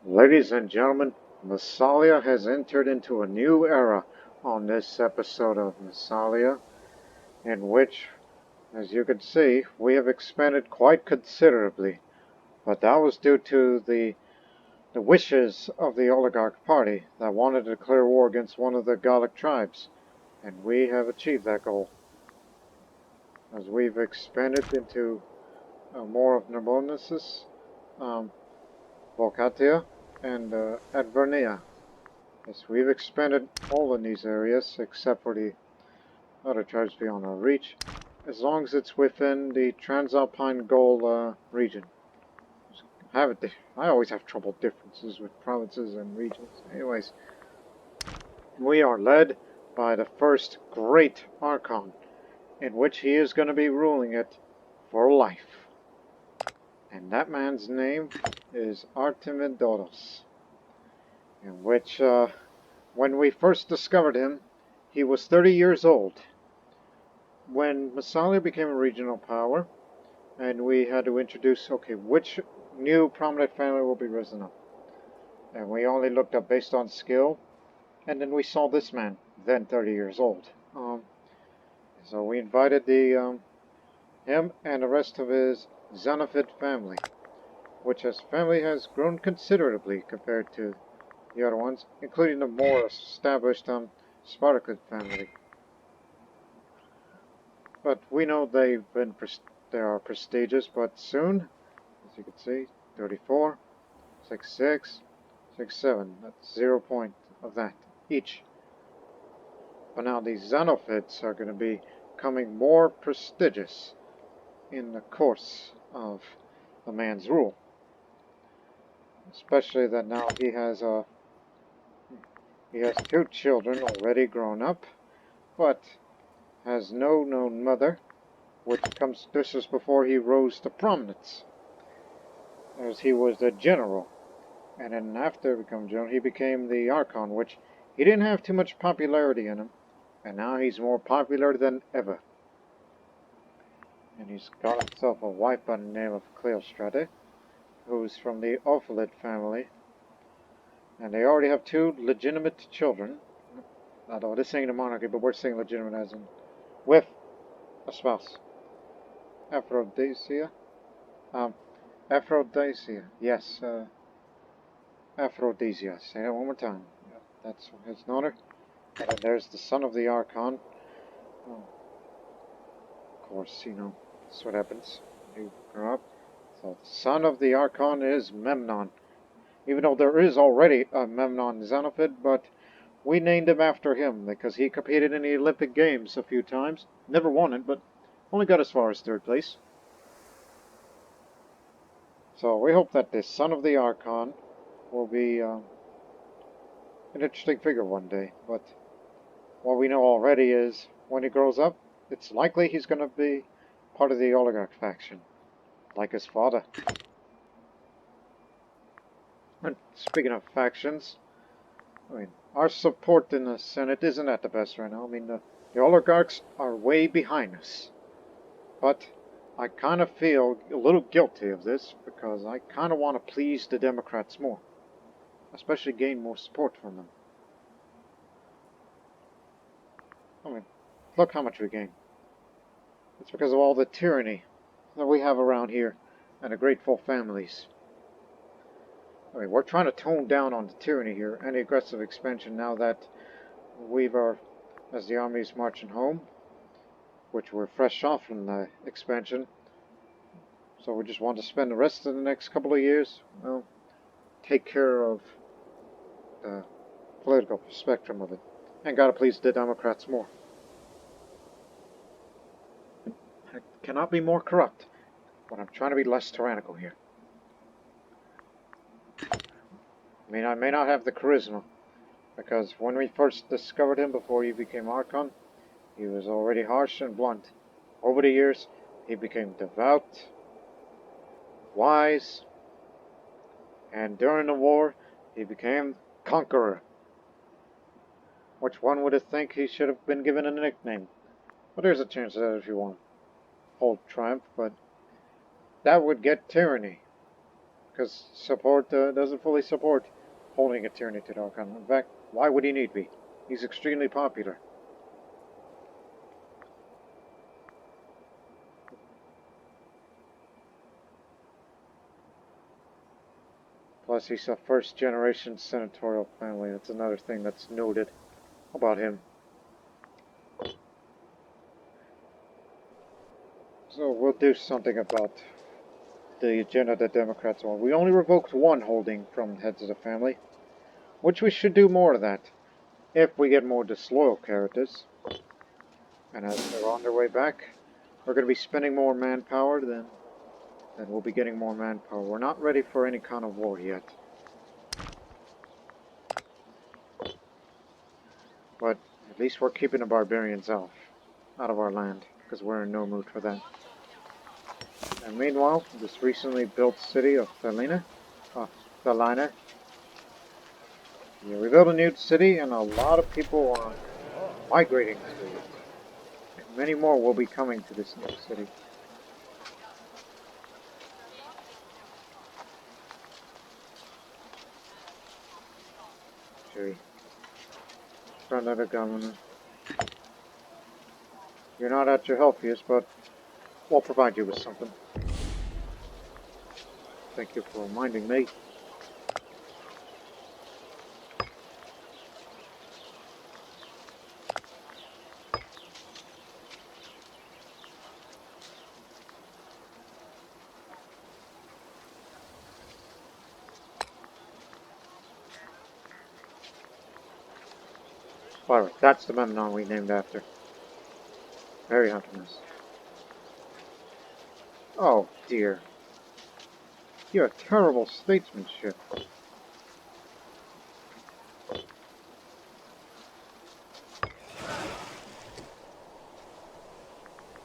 Ladies and gentlemen, Massalia has entered into a new era on this episode of Massalia, in which, as you can see, we have expanded quite considerably. But that was due to the wishes of the oligarch party that wanted to declare war against one of the Gallic tribes, and we have achieved that goal, as we've expanded into more of Narbonnesus, um, Volcatia, and Advernia. Yes, we've expanded all in these areas except for the other tribes beyond our reach, as long as it's within the Transalpine Gaul region. I always have trouble differences with provinces and regions. Anyways, we are led by the first great Archon, in which he is going to be ruling it for life. And that man's name is Artemidoros, in which, when we first discovered him, he was 30 years old. When Massalia became a regional power, and we had to introduce, okay, which new prominent family will be risen up. And we only looked up based on skill, and then we saw this man, then 30 years old. So we invited him and the rest of his Xenophid family, which his family has grown considerably compared to the other ones, including the more established Spartacid family. But we know they are prestigious, but soon, as you can see, 34, 66, 67, that's 0 point of that each. But now these Xenophids are going to be becoming more prestigious in the course of the man's rule. Especially that now he has 2 children already grown up, but has no known mother, this is before he rose to prominence, as he was the general, and then after becoming general he became the Archon, which he didn't have too much popularity in him, and now he's more popular than ever. And he's got himself a wife by the name of Cleostrate, who's from the Ophiolid family, and they already have 2 legitimate children. Although this ain't a monarchy, but we're saying legitimate as in with a spouse. Aphrodisia? Aphrodisia. Yes, Aphrodisia. Say that one more time. Yep, that's his daughter. And then there's the son of the Archon. Oh, of course, that's what happens when you grow up. So the son of the Archon is Memnon. Even though there is already a Memnon Xenophid, but we named him after him because he competed in the Olympic Games a few times. Never won it, but only got as far as 3rd place. So we hope that this son of the Archon will be an interesting figure one day. But what we know already is when he grows up, it's likely he's going to be part of the oligarch faction, like his father. And speaking of factions, our support in the Senate isn't at the best right now. The oligarchs are way behind us. But I kind of feel a little guilty of this because I kind of want to please the Democrats more, especially gain more support from them. Look how much we gain. It's because of all the tyranny that we have around here and the grateful families. We're trying to tone down on the tyranny here and the aggressive expansion now that as the army's marching home, which we're fresh off from the expansion. So we just want to spend the rest of the next couple of years, take care of the political spectrum of it. And gotta please the Democrats more. I cannot be more corrupt, but I'm trying to be less tyrannical here. I may not have the charisma, because when we first discovered him before he became Archon, he was already harsh and blunt. Over the years, he became devout, wise, and during the war, he became conqueror, which one would think he should have been given a nickname. But there's a chance of that if you want to hold triumph, but that would get tyranny, because support doesn't fully support holding a Tyranid Archon. In fact, why would he need me? He's extremely popular. Plus, he's a first-generation senatorial family. That's another thing that's noted about him. So we'll do something about the agenda the Democrats want. We only revoked one holding from heads of the family, which we should do more of that if we get more disloyal characters. And as they're on their way back, we're going to be spending more manpower, then we'll be getting more manpower. We're not ready for any kind of war yet. But at least we're keeping the barbarians out of our land, because we're in no mood for that. And meanwhile, this recently built city of Thelina. Yeah, we built a new city, and a lot of people are migrating to it. And many more will be coming to this new city. Gee. Found out a governor. You're not at your healthiest, but we'll provide you with something. Thank you for reminding me. Alright, that's the Memnon we named after. Very huntiness. Oh dear. You have terrible statesmanship.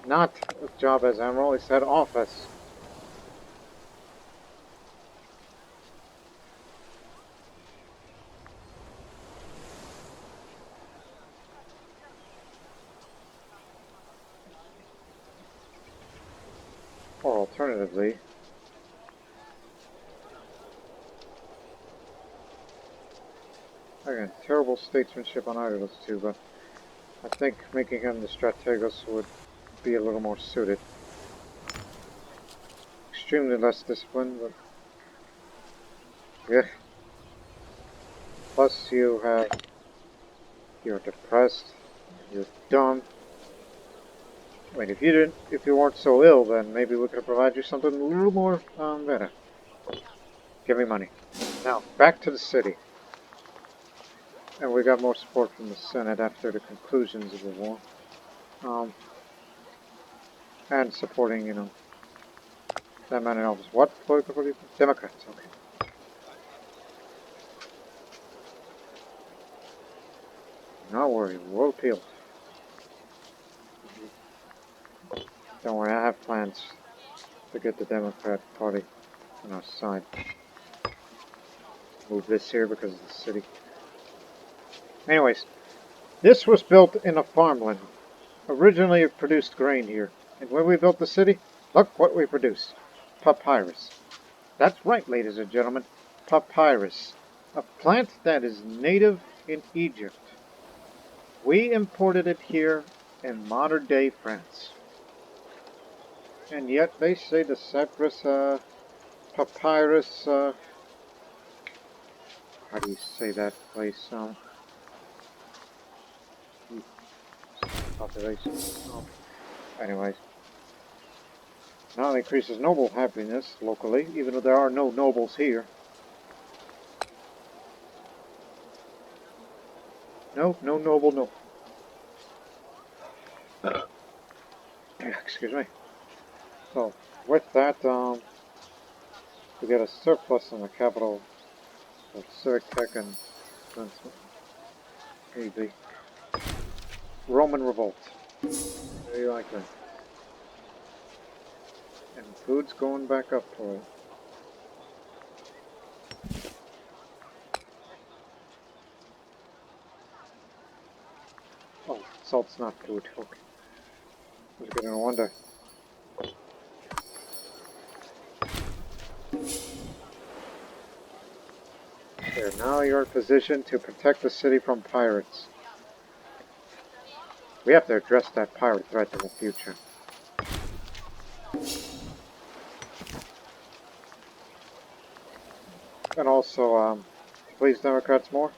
Not a job as Admiral, it's head office. Or alternatively, again, terrible statesmanship on either of those two, but I think making him the strategos would be a little more suited. Extremely less disciplined, but yeah. Plus you're depressed, you're dumb. I mean, if you weren't so ill, then maybe we could provide you something a little more better. Give me money. Now, back to the city. And we got more support from the Senate after the conclusions of the war. And supporting, that man in office. What political party? Democrats, okay. Not worry, we'll appeal. Don't worry, I have plans to get the Democrat Party on our side. Move this here because of the city. Anyways, this was built in a farmland. Originally it produced grain here. And when we built the city, look what we produced. Papyrus. That's right, ladies and gentlemen. Papyrus. A plant that is native in Egypt. We imported it here in modern-day France. And yet they say the Cyprus papyrus, how do you say that place? Population. Oh. Anyways. Now it increases noble happiness locally, even though there are no nobles here. No noble, no. Excuse me. So, with that, we get a surplus in the capital of civic tech and maybe Roman revolt. Very likely. And food's going back up for it. Oh, salt's not food. Okay. I was gonna wonder. There, now you're in position to protect the city from pirates. We have to address that pirate threat in the future. And also, please Democrats more.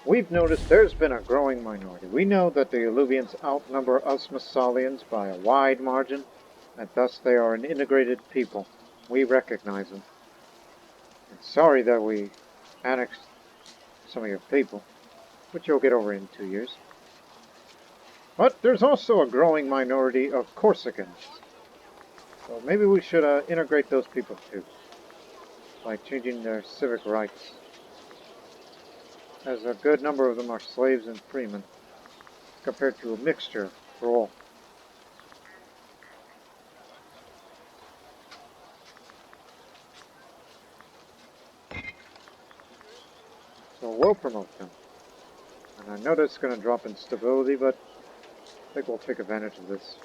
We've noticed there's been a growing minority. We know that the Illuvians outnumber us Massalians by a wide margin, and thus they are an integrated people. We recognize them. And sorry that we annexed some of your people, which you'll get over in 2 years. But there's also a growing minority of Corsicans. So maybe we should integrate those people too, by changing their civic rights, as a good number of them are slaves and freemen, compared to a mixture for all. So we'll promote them. And I know that's going to drop in stability, but I think we'll take advantage of this.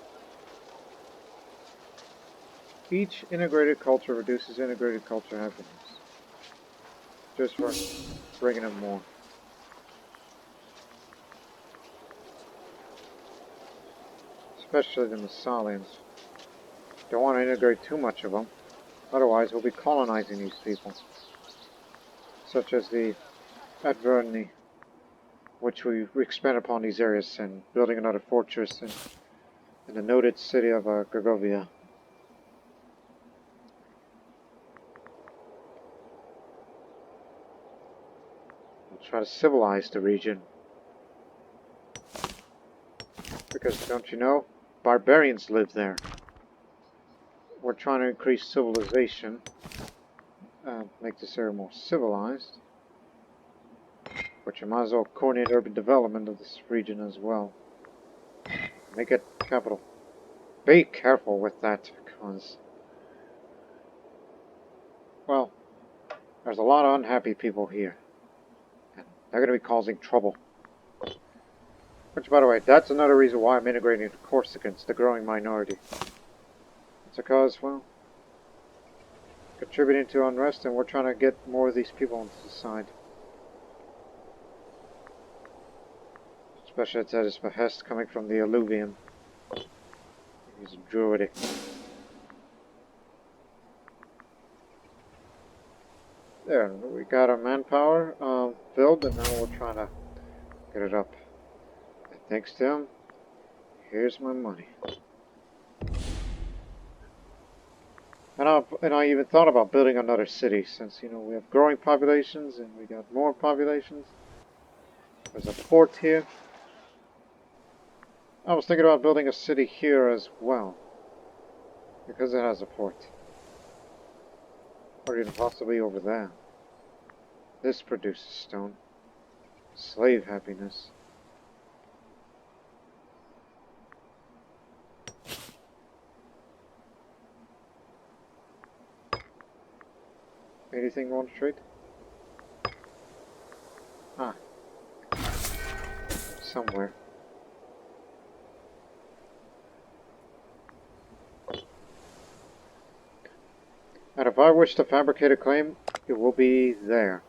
Each integrated culture reduces integrated culture happiness. Just for bringing in more. Especially the Massalians. Don't want to integrate too much of them. Otherwise, we'll be colonizing these people. Such as the Adverni, which we expand upon these areas and building another fortress in the noted city of Gergovia. We'll try to civilize the region. Because, don't you know, barbarians live there. We're trying to increase civilization, make this area more civilized. But you might as well coordinate urban development of this region as well. Make it capital. Be careful with that, because, well, there's a lot of unhappy people here. And they're going to be causing trouble. Which, by the way, that's another reason why I'm integrating the Corsicans, the growing minority. It's because, well, contributing to unrest, and we're trying to get more of these people onto the side. Especially at his behest coming from the Illuvian. He's druidic. There, we got our manpower filled, and now we're trying to get it up. And thanks to him, here's my money. And I even thought about building another city, since, you know, we have growing populations, and we got more populations. There's a port here. I was thinking about building a city here as well, because it has a port. Or even possibly over there. This produces stone. Slave happiness. Anything you want to trade? Ah. Somewhere. And if I wish to fabricate a claim, it will be there.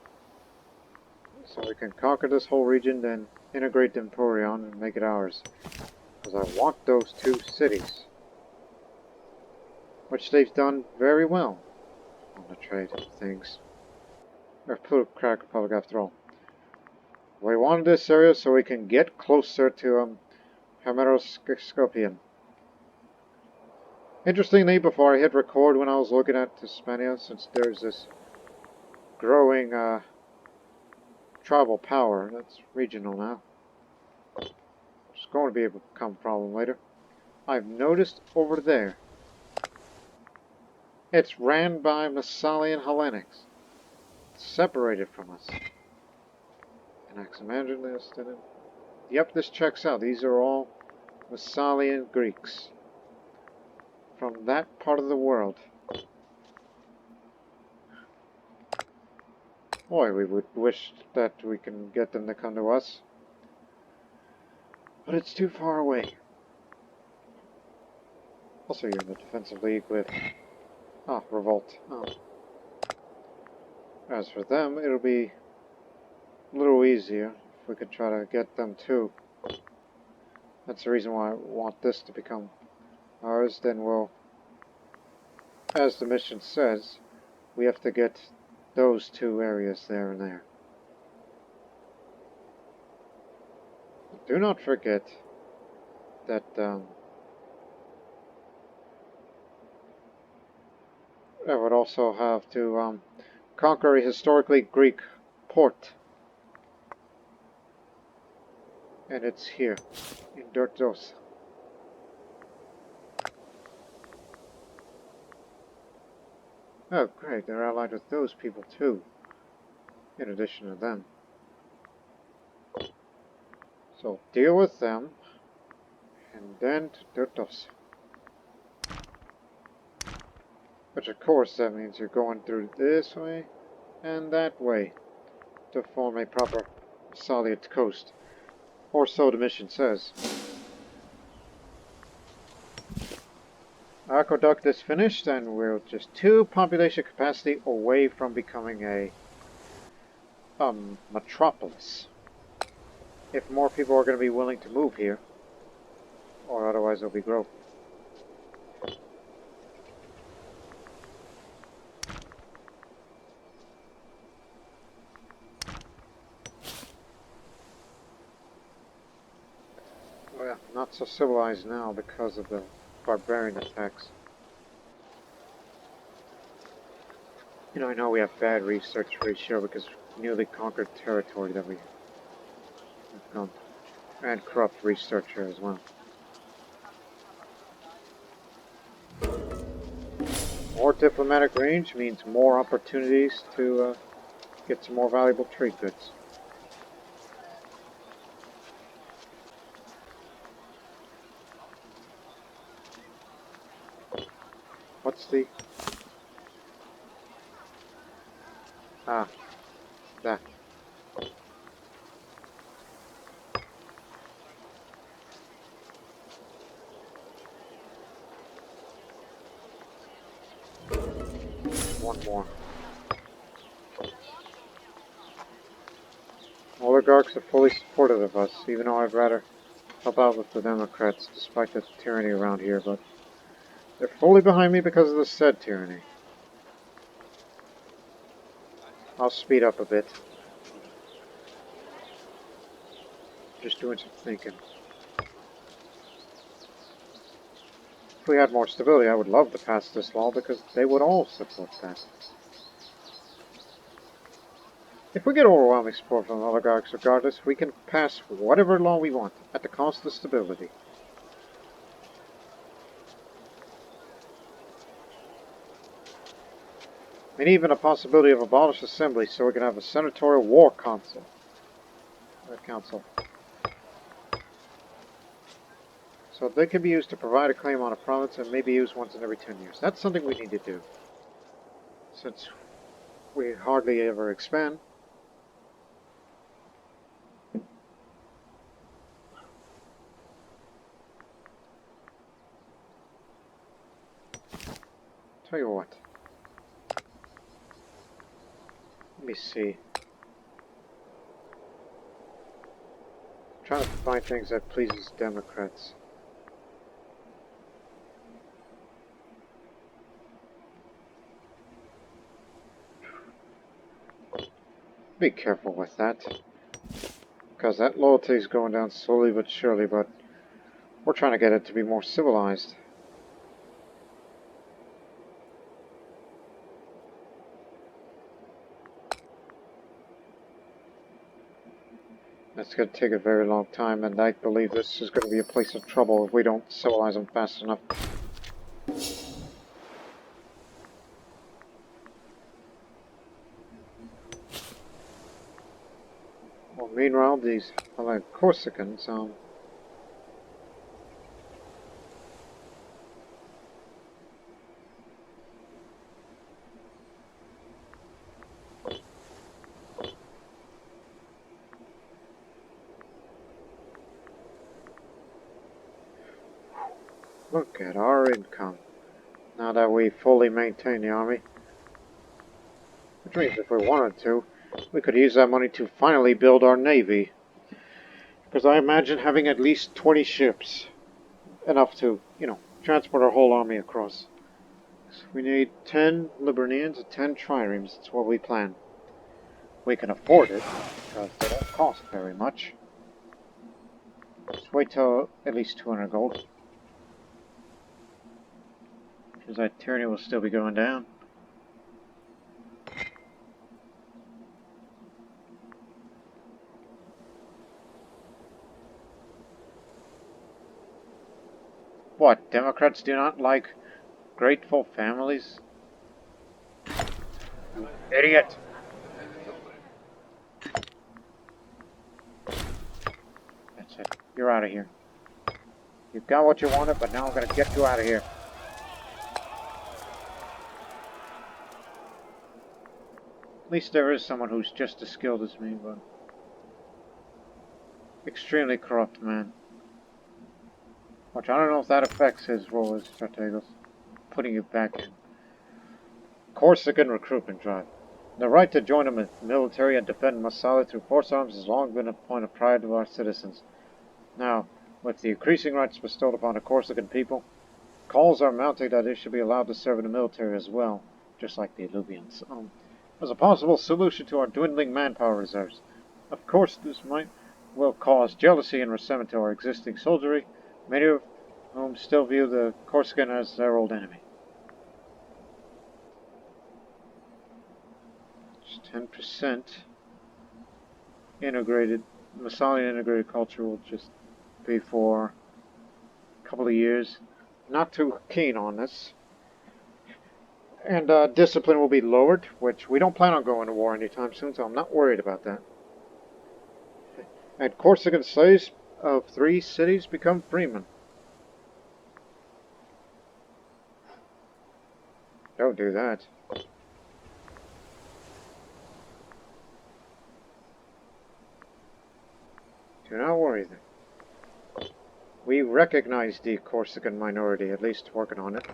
So we can conquer this whole region, then integrate the Emporion and make it ours. Because I want those 2 cities. Which they've done very well on the trade of things. Or Plutocratic Republic after all. We wanted this area so we can get closer to Hemeroscopian. Interestingly, before I hit record when I was looking at Hispania, since there's this growing tribal power that's regional now, it's going to become a problem later. I've noticed over there, it's ran by Massalian Hellenics, separated from us. And I can imagine this, didn't it? Yep, this checks out. These are all Massalian Greeks from that part of the world. Boy, we would wish that we can get them to come to us. But it's too far away. Also, you're in the defensive league with... Revolt. Oh. As for them, it'll be a little easier if we could try to get them too. That's the reason why I want this to become ours. Then we'll, as the mission says, we have to get those two areas there and there. Do not forget that I would also have to conquer a historically Greek port. And it's here, in Dortos. Oh, great, they're allied with those people too, in addition to them. So deal with them, and then to Dortos. Which of course that means you're going through this way, and that way, to form a proper Massalia coast. Or so the mission says. Aqueduct is finished, and we're just 2 population capacity away from becoming a metropolis. If more people are going to be willing to move here, or otherwise there'll be growth. Well, not so civilized now because of the barbarian attacks. You know, I know we have bad research ratio because of newly conquered territory that we've gone, and corrupt researcher as well. More diplomatic range means more opportunities to get some more valuable trade goods. What's the... Ah, that. One more. Oligarchs are fully supportive of us, even though I'd rather help out with the Democrats, despite the tyranny around here, but they're fully behind me because of the said tyranny. I'll speed up a bit. Just doing some thinking. If we had more stability, I would love to pass this law because they would all support that. If we get overwhelming support from oligarchs regardless, we can pass whatever law we want, at the cost of stability. And even a possibility of abolished assembly so we can have a senatorial war council. So they can be used to provide a claim on a province and maybe used once in every 10 years. That's something we need to do. Since we hardly ever expand. Tell you what. Let me see. I'm trying to find things that pleases Democrats. Be careful with that. Because that loyalty is going down slowly but surely, but we're trying to get it to be more civilized. That's going to take a very long time, and I believe this is going to be a place of trouble if we don't civilize them fast enough. Well, meanwhile, these Corsicans, look at our income. Now that we fully maintain the army. Which means if we wanted to, we could use that money to finally build our navy. Because I imagine having at least 20 ships. Enough to, transport our whole army across. So we need 10 Liburnians and 10 triremes. That's what we plan. We can afford it, because they don't cost very much. Just wait till at least 200 gold. Because that tyranny will still be going down. What, Democrats do not like grateful families? You idiot! That's it. You're out of here. You got what you wanted, but now I'm gonna get you out of here. At least there is someone who's just as skilled as me, but... extremely corrupt man. Which I don't know if that affects his role as Strategos. Putting you back in. Corsican recruitment drive. The right to join the military and defend Massalia through force arms has long been a point of pride of our citizens. Now, with the increasing rights bestowed upon the Corsican people, calls are mounting that they should be allowed to serve in the military as well, just like the Illuvians. As a possible solution to our dwindling manpower reserves. Of course, this will cause jealousy and resentment to our existing soldiery, many of whom still view the Corsican as their old enemy. Just 10% integrated, Massalia integrated culture will just be for a couple of years. Not too keen on this. And discipline will be lowered, which we don't plan on going to war anytime soon, so I'm not worried about that. And Corsican slaves of 3 cities become freemen. Don't do that. Do not worry then. We recognize the Corsican minority, at least working on it.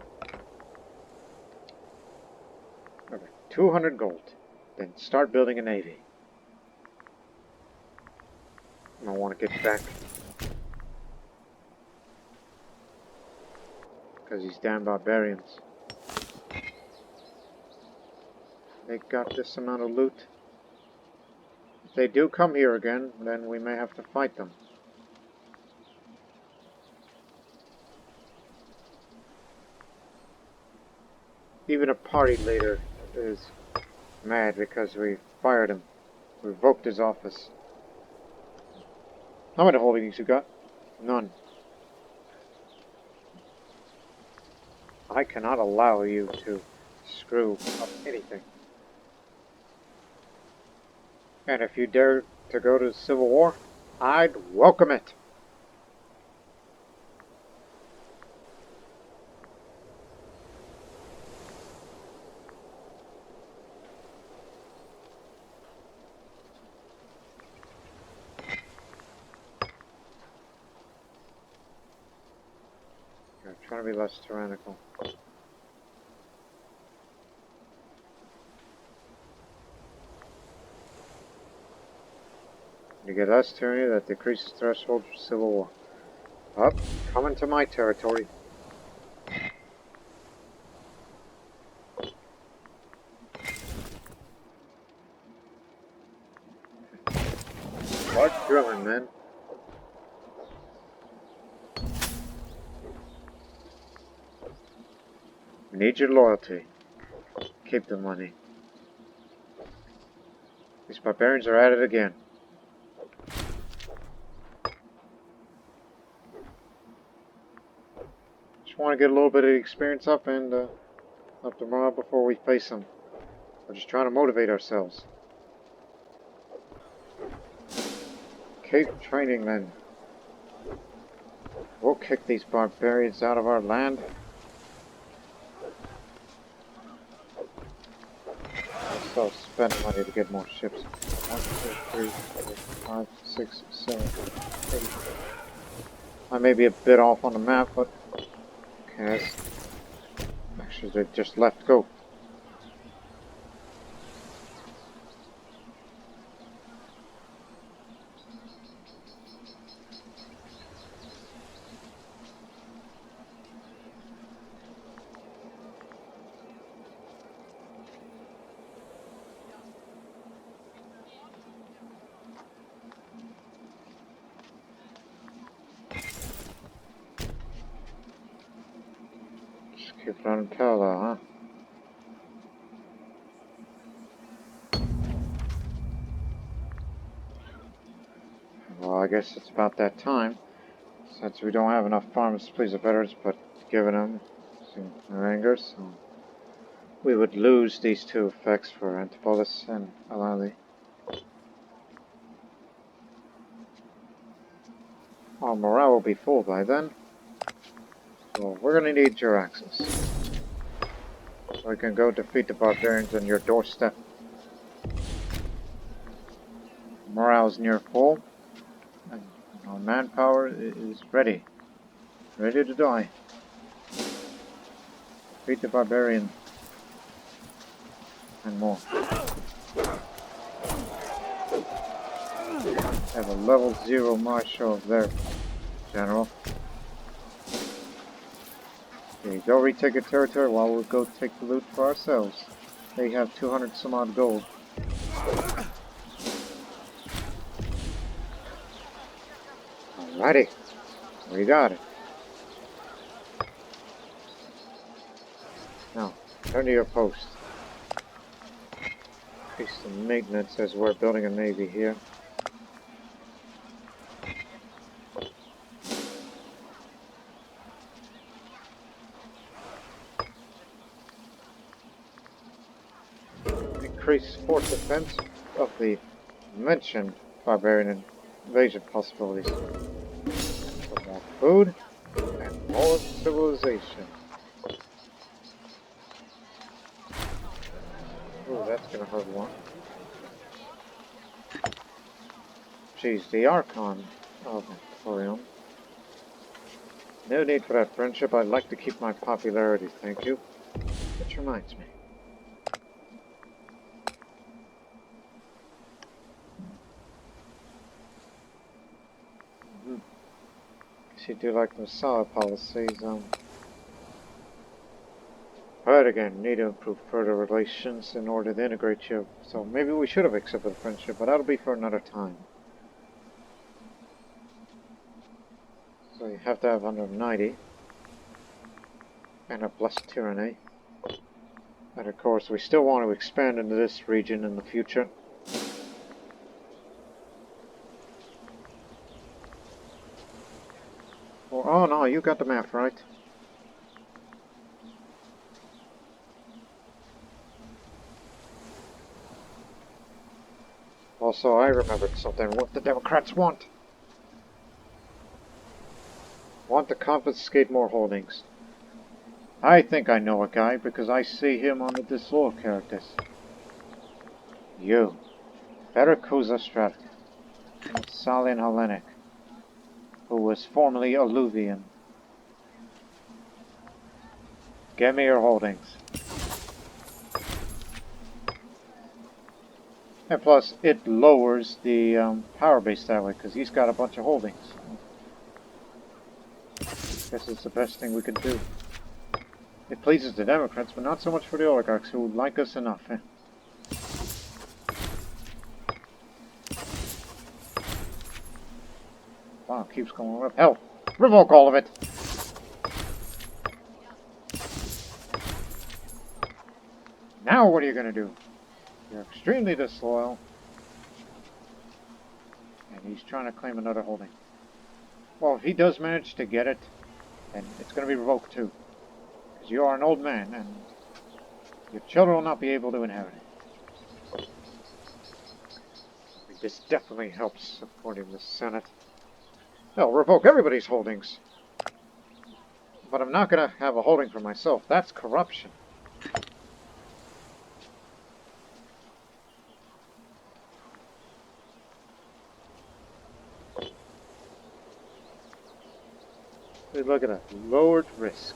Okay, 200 gold. Then start building a navy. I want to get back. Because these damn barbarians. They got this amount of loot. If they do come here again, then we may have to fight them. Even a party leader is mad because we fired him. Revoked his office. How many holdings you got? None. I cannot allow you to screw up anything. And if you dare to go to the Civil War, I'd welcome it. I'm trying to be less tyrannical. You get less tyranny, that decreases threshold for civil war. Up, come into my territory. Start drilling, men. We need your loyalty. Keep the money. These barbarians are at it again. Just want to get a little bit of experience up and up the morale before we face them. We're just trying to motivate ourselves. Keep training then. We'll kick these barbarians out of our land. So spend money to get more ships. 1, 2, 3, 4, 5, 6, 7, 8. I may be a bit off on the map, but okay. Actually, they just left go. Keep it on parallel, huh? Well, I guess it's about that time. Since we don't have enough farmers to please the veterans, but giving them their anger, so we would lose these two effects for Antipolis and Alali. Our morale will be full by then. So we're gonna need your access. So we can go defeat the barbarians on your doorstep. Morale's near full. And our manpower is ready. Ready to die. Defeat the barbarian. And more. Have a level 0 marshal there, General. Okay, go retake a territory while we'll go take the loot for ourselves. They have 200 some odd gold. Alrighty, we got it. Now, turn to your post. Increase the maintenance as we're building a navy here. Increase fort defense of the mentioned barbarian invasion possibilities. For more food and more civilization. Ooh, that's gonna hurt one. Geez, the Archon of Emporium. No need for that friendship. I'd like to keep my popularity, thank you. Which reminds me. Guess you do like the Massalia policies, But again, need to improve further relations in order to integrate you. So maybe we should have accepted a friendship, but that'll be for another time. So you have to have 190. And a blessed tyranny. And of course, we still want to expand into this region in the future. Oh no, you got the map right. Also, I remembered something. What the Democrats want? Want to confiscate more holdings. I think I know a guy because I see him on the disloyal characters. You. Veracruz Strata. Massalia Hellenic. Who was formerly Alluvian. Get me your holdings. And plus, it lowers the power base that way, because he's got a bunch of holdings. Guess it's the best thing we could do. It pleases the Democrats, but not so much for the oligarchs, who like us enough. Wow, keeps going up. Hell, revoke all of it! Now what are you going to do? You're extremely disloyal. And he's trying to claim another holding. Well, if he does manage to get it, then it's going to be revoked too. Because you are an old man, and your children will not be able to inherit it. This definitely helps supporting the Senate. They'll revoke everybody's holdings. But I'm not going to have a holding for myself. That's corruption. Look at that. Lowered risk.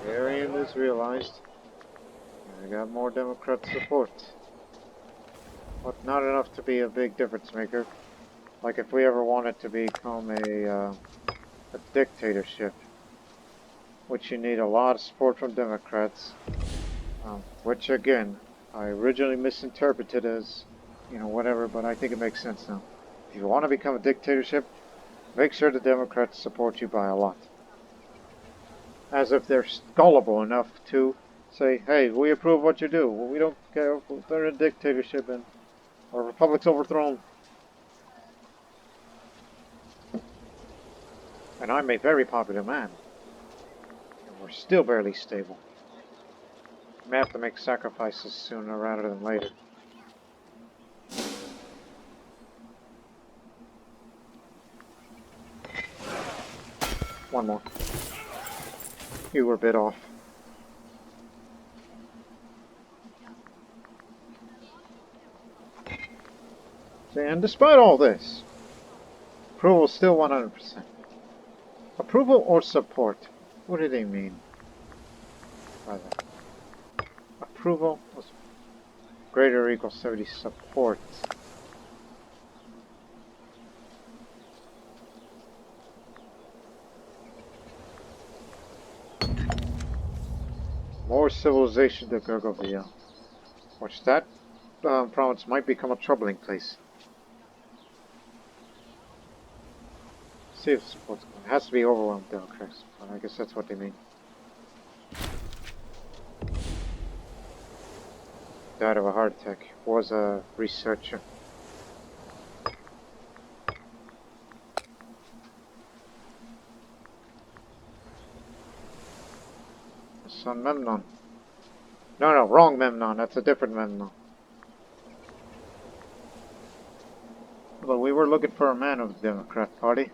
Variant is realized. I got more Democrat support. But not enough to be a big difference maker. Like if we ever wanted to become a dictatorship. Which you need a lot of support from Democrats. Which again, I originally misinterpreted as, whatever, but I think it makes sense now. If you want to become a dictatorship, make sure the Democrats support you by a lot. As if they're gullible enough to say, hey, we approve what you do. Well, we don't care if they're a dictatorship and our republic's overthrown. And I'm a very popular man. And we're still barely stable. We may have to make sacrifices sooner rather than later. One more. You were a bit off. And despite all this, approval is still 100%. Approval or support? What do they mean by that? Approval was greater or equal 70 support. More civilization to Gurgovia. Which that province might become a troubling place. See if support's going. It has to be overwhelmed Democrats, but I guess that's what they mean. Died of a heart attack. Was a researcher. Son Memnon. No, wrong Memnon. That's a different Memnon. But we were looking for a man of the Democrat Party.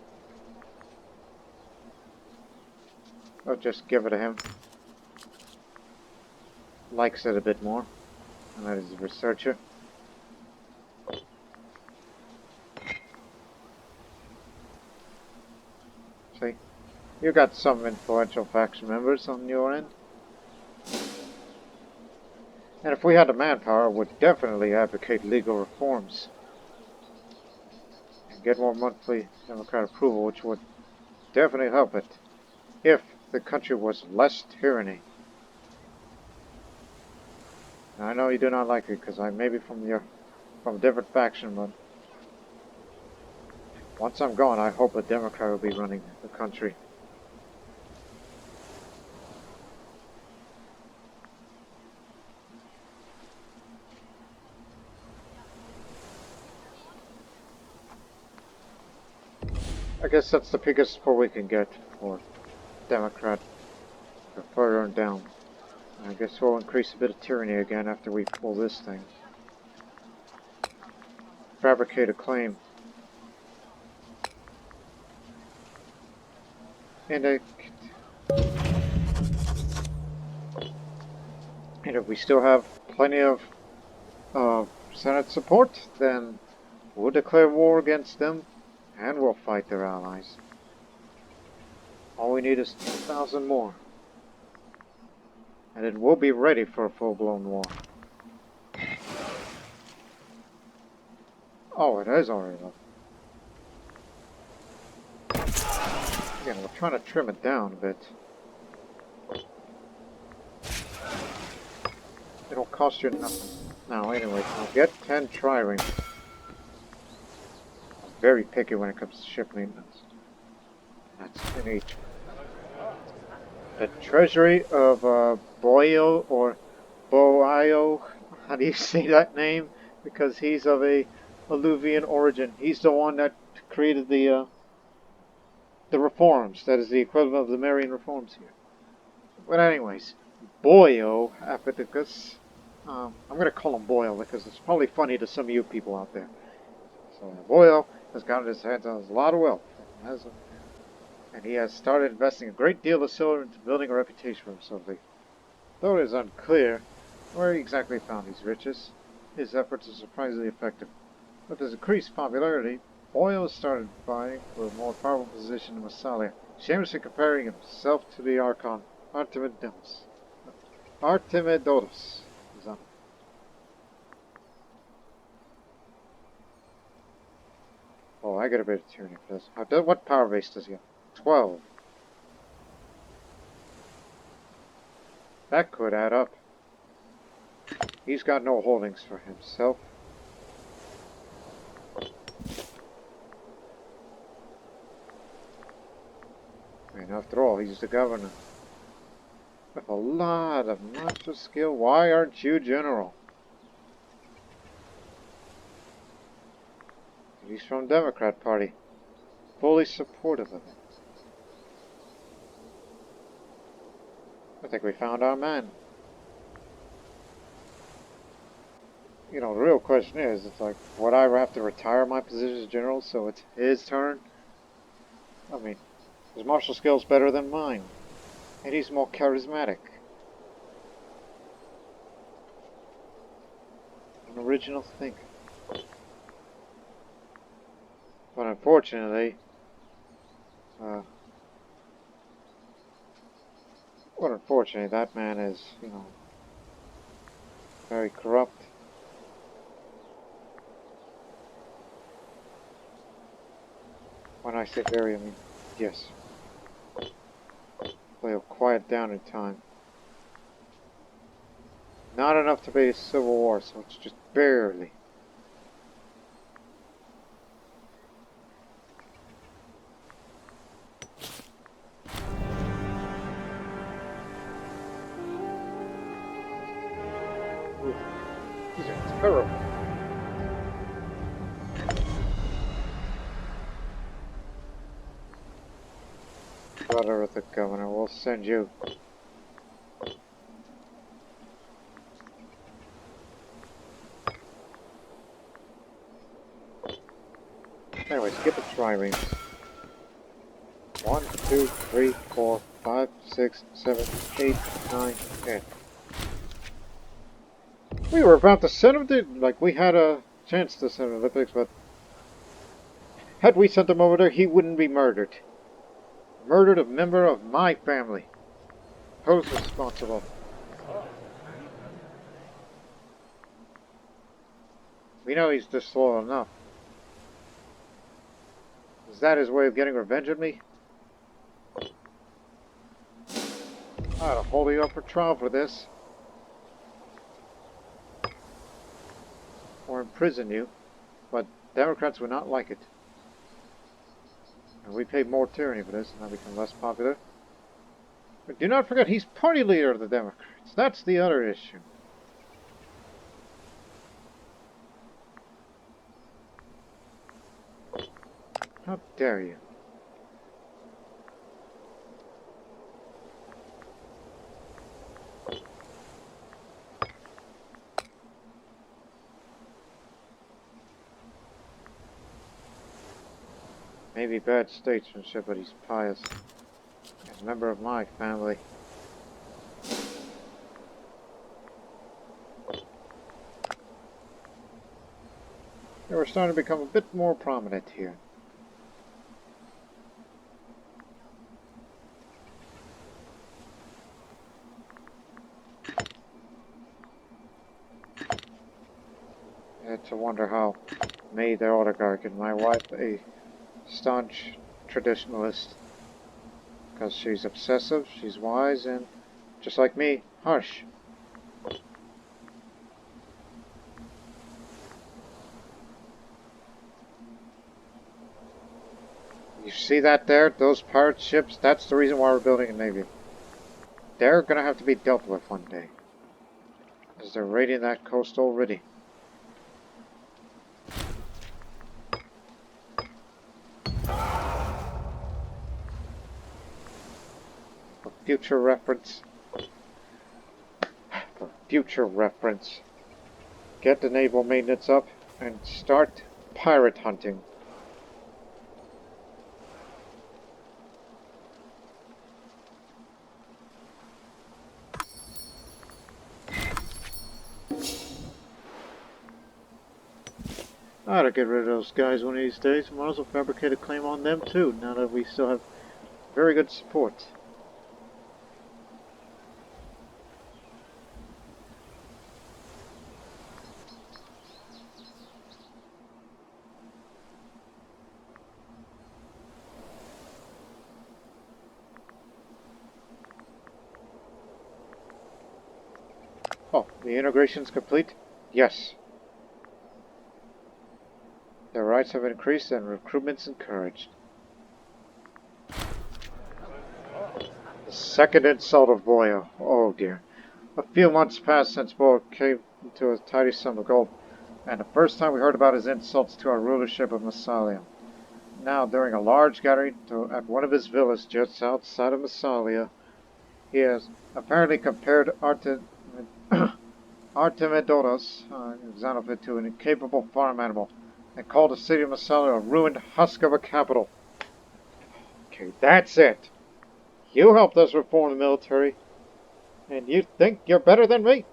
I'll just give it to him. Likes it a bit more. And that is a researcher. See? You got some influential faction members on your end. And if we had the manpower, would definitely advocate legal reforms. And get more monthly Democrat approval, which would definitely help it. If the country was less tyranny. Now, I know you do not like it because I may be from a different faction, but once I'm gone, I hope a Democrat will be running the country. I guess that's the biggest support we can get for Democrat further down. I guess we'll increase a bit of tyranny again after we pull this thing. Fabricate a claim. And if we still have plenty of Senate support, then we'll declare war against them and we'll fight their allies. All we need is 2,000 more. And it will be ready for a full-blown war. Oh, it is already up. Again, we're trying to trim it down a bit. It'll cost you nothing. Now, anyway, I'll get 10 tri-rings. I'm very picky when it comes to ship maintenance. That's in each. The treasury of Boio or Boio, how do you say that name? Because he's of a Alluvian origin. He's the one that created the reforms. That is the equivalent of the Marian reforms here. But anyways, Boio Apaticus. I'm going to call him Boyle because it's probably funny to some of you people out there. So Boyle has gotten his hands on a lot of wealth. And he has started investing a great deal of silver into building a reputation for himself. Though it is unclear where he exactly found these riches, his efforts are surprisingly effective. With his increased popularity, Boyle started vying for a more powerful position in Massalia, shamelessly comparing himself to the Archon, Artemidotus. Oh, I get a bit of tuning for this. What power base does he have? 12. That could add up. He's got no holdings for himself. And after all, he's the governor. With a lot of master skill, why aren't you general? He's from Democrat Party. Fully supportive of it. I think we found our man. You know, the real question is, it's like, would I have to retire my position as general so it's his turn? I mean, his martial skill's better than mine. And he's more charismatic. An original thinker. But unfortunately, that man is, you know, very corrupt. When I say very, I mean, yes. He'll quiet down in time. Not enough to be a civil war, so it's just barely. Ooh, these are terrible. Brother of the governor, we'll send you. Anyways, get the triremes. 1, 2, 3, 4, 5, 6, 7, 8, 9, 10. We were about to send him to, like, we had a chance to send him to Olympics, but had we sent him over there, he wouldn't be murdered. Murdered a member of my family. Who's responsible? We know he's disloyal enough. Is that his way of getting revenge on me? I ought to hold you up for trial for this. Or imprison you. But Democrats would not like it. And we pay more tyranny for this, and I become less popular. But do not forget, he's party leader of the Democrats. That's the other issue. How dare you? Maybe bad statesmanship, but he's pious. He's a member of my family. Yeah, we're starting to become a bit more prominent here. It's a wonder how May the oligarch and my wife a staunch traditionalist. Because she's obsessive, she's wise, and just like me, harsh. You see that there? Those pirate ships? That's the reason why we're building a navy. They're gonna have to be dealt with one day. As they're raiding that coast already. For future reference. Get the naval maintenance up and start pirate hunting. I ought to get rid of those guys one of these days. Might as well fabricate a claim on them too, now that we still have very good support. Oh, The integration's complete? Yes. Their rights have increased and recruitment's encouraged. The second insult of Boya. Oh dear. A few months passed since Boya came to a tidy sum of gold, and the first time we heard about his insults to our rulership of Massalia. Now, during a large gathering at one of his villas just outside of Massalia, he has apparently compared Artemidoros, Xanopid, to an incapable farm animal, and called the city of Massalia a ruined husk of a capital. Okay, that's it. You helped us reform the military, and you think you're better than me?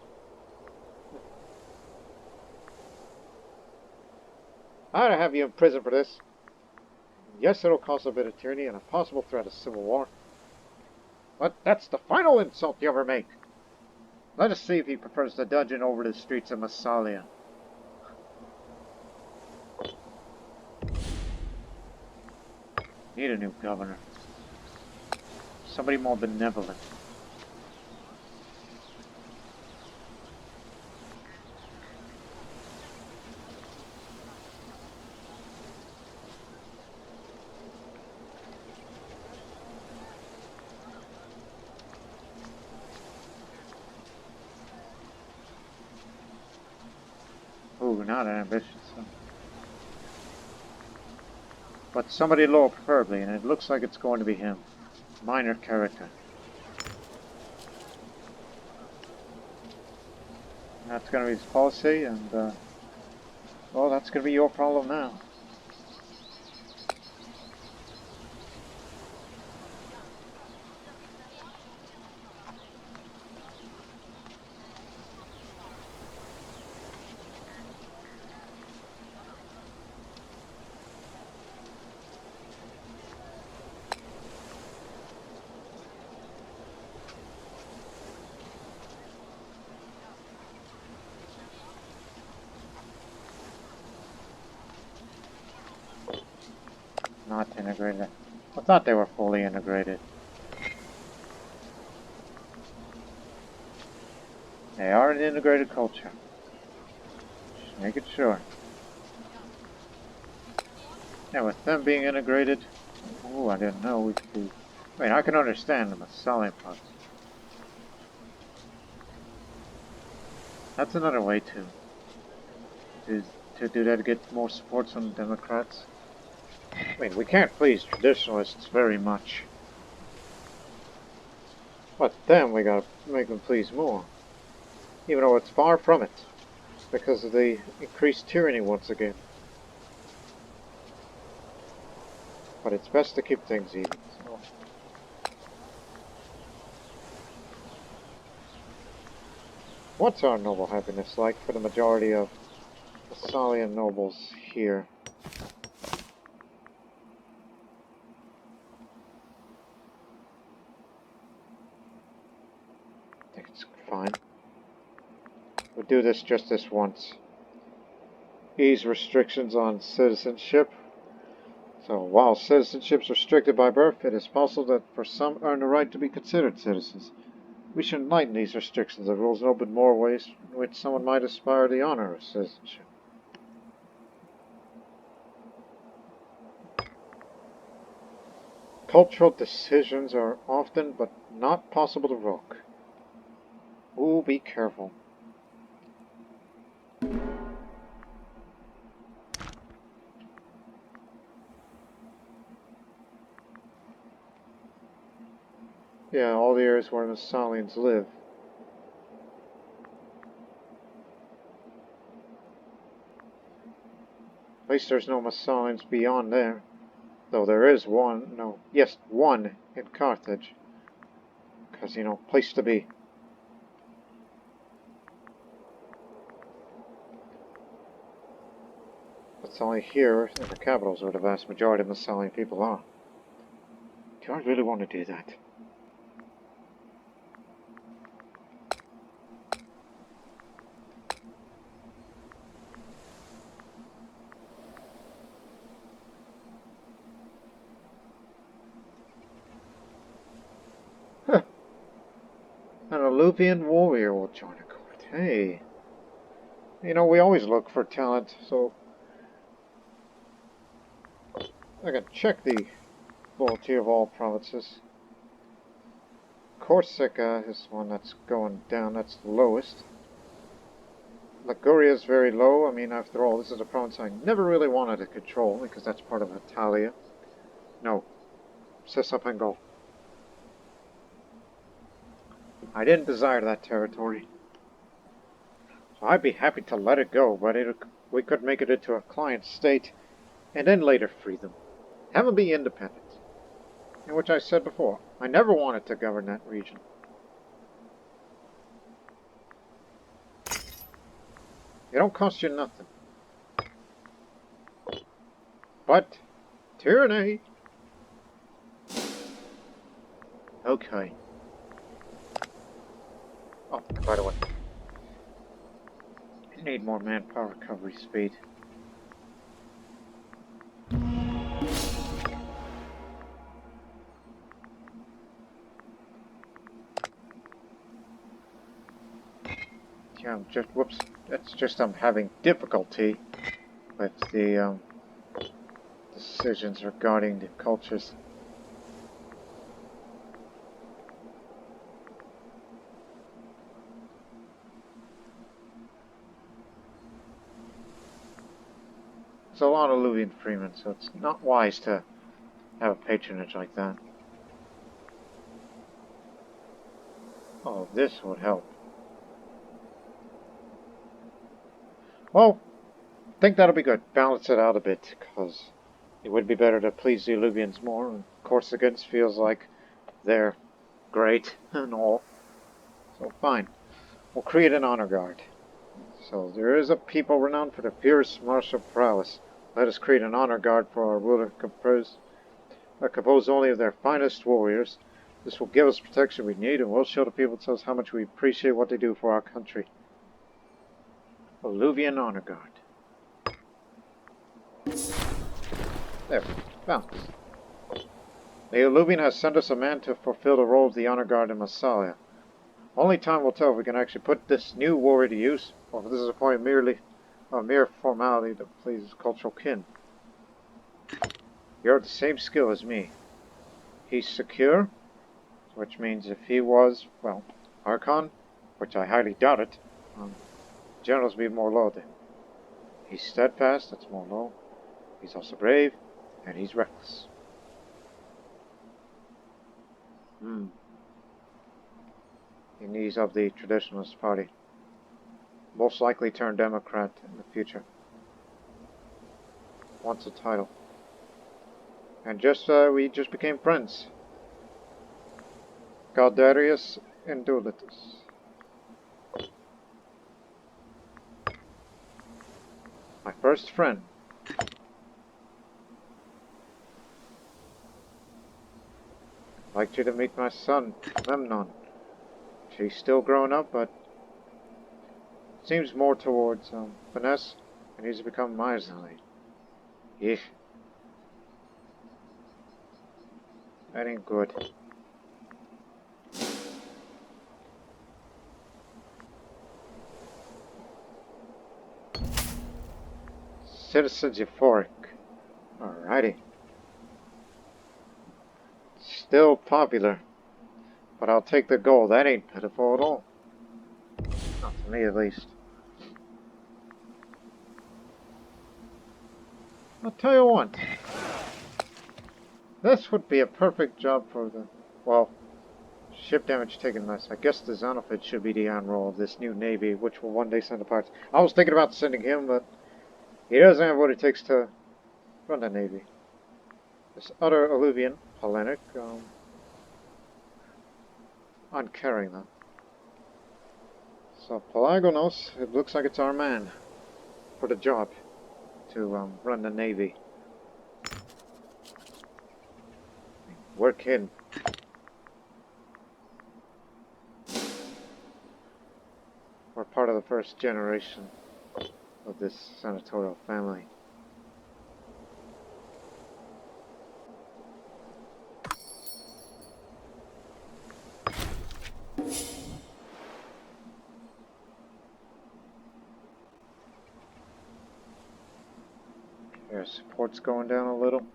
I ought to have you in prison for this. Yes, it'll cause a bit of tyranny and a possible threat of civil war. But that's the final insult you ever make. Let us see if he prefers the dungeon over the streets of Massalia. Need a new governor. Somebody more benevolent. Ooh, not an ambitious son. But somebody low preferably, and it looks like it's going to be him. Minor character. That's going to be his policy, and, well, that's going to be your problem now. Not integrated. I thought they were fully integrated. They are an integrated culture. Just making sure. Yeah, with them being integrated, ooh, I didn't know we could do. I mean, I can understand the Massalia parts. That's another way to do that to get more support from the Democrats. I mean, we can't please traditionalists very much. But then we gotta make them please more. Even though it's far from it. Because of the increased tyranny once again. But it's best to keep things even. So. What's our noble happiness like for the majority of Massalian nobles here? I think it's fine. We'll do this just this once. Ease restrictions on citizenship. So, while citizenship is restricted by birth, it is possible that for some earn the right to be considered citizens. We should lighten these restrictions and rules and open more ways in which someone might aspire to the honor of citizenship. Cultural decisions are often, but not possible to revoke. Ooh, be careful. Yeah, all the areas where Massalians live. At least there's no Massalians beyond there. Though there is one, no, yes, one in Carthage. Because, you know, place to be. It's only here in the capitals where the vast majority of Massalian people are. Do I really want to do that? Huh. An Aluvian warrior will join a court. Okay. You know, we always look for talent, so I can check the loyalty of all provinces. Corsica is one that's going down, that's the lowest. Liguria is very low. I mean, after all, this is a province I never really wanted to control because that's part of Italia. No, Cisapengo. I didn't desire that territory. So I'd be happy to let it go, but we could make it into a client state and then later free them. Have them be independent. In which I said before, I never wanted to govern that region. It don't cost you nothing. But, tyranny! Okay. Oh, by the way, I need more manpower recovery speed. Yeah, whoops. That's just I'm having difficulty with the decisions regarding the cultures. It's a lot of Luvian freemen, so it's not wise to have a patronage like that. Oh, this would help. Well, I think that'll be good. Balance it out a bit, because it would be better to please the Luvians more, and Corsicans feels like they're great and all. So fine. We'll create an honor guard. So there is a people renowned for their fierce martial prowess. Let us create an honor guard for our ruler composed only of their finest warriors. This will give us protection we need and will show the people themselves how much we appreciate what they do for our country. A Luvian honor guard. There, found. The Luvian has sent us a man to fulfill the role of the honor guard in Massalia. Only time will tell if we can actually put this new warrior to use, or if this is a point merely a mere formality to please his cultural kin. You have the same skill as me. He's secure, which means if he was, well, Archon, which I highly doubt it, generals would be more loyal to him. He's steadfast, that's more low. He's also brave, and he's reckless. He's of the Traditionalist Party. Most likely turn Democrat in the future. Wants a title. And we just became friends. Galdarius and Dulitus. My first friend. I'd like you to meet my son, Memnon. She's still growing up, but seems more towards finesse, and he's become miserly. Yeah. That ain't good. Citizens euphoric. Alrighty. Still popular. But I'll take the gold. That ain't pitiful at all. Not to me, at least. I'll tell you what. This would be a perfect job for the... Well, ship damage taken less. I guess the Xenophid should be the admiral of this new navy, which will one day send the parts. I was thinking about sending him, but he doesn't have what it takes to run the navy. This other Alluvian, Hellenic, uncaring them. So Pelagonos, it looks like it's our man for the job to run the navy. We're kidding. We're part of the first generation of this senatorial family. support's going down a little.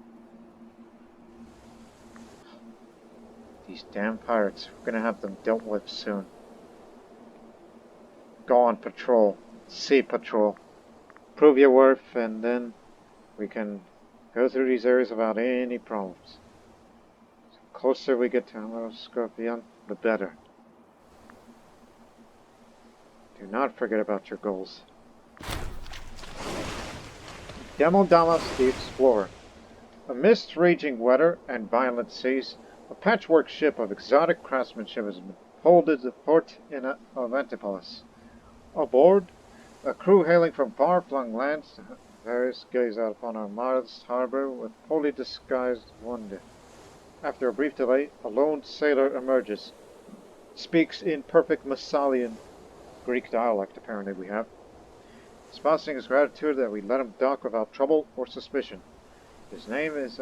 These damn pirates. We're gonna have them dealt with soon. Go on patrol. Sea patrol. Prove your worth, and then we can go through these areas without any problems. The closer we get to a little scorpion, the better. Do not forget about your goals. Demodamas the Explorer. Amidst raging weather and violent seas, a patchwork ship of exotic craftsmanship has been pulled into the port of Antipolis. Aboard, a crew hailing from far-flung lands, various gaze out upon our modest harbor with poorly disguised wonder. After a brief delay, a lone sailor emerges. Speaks in perfect Massalian, Greek dialect apparently we have. Espousing his gratitude that we let him dock without trouble or suspicion. His name is,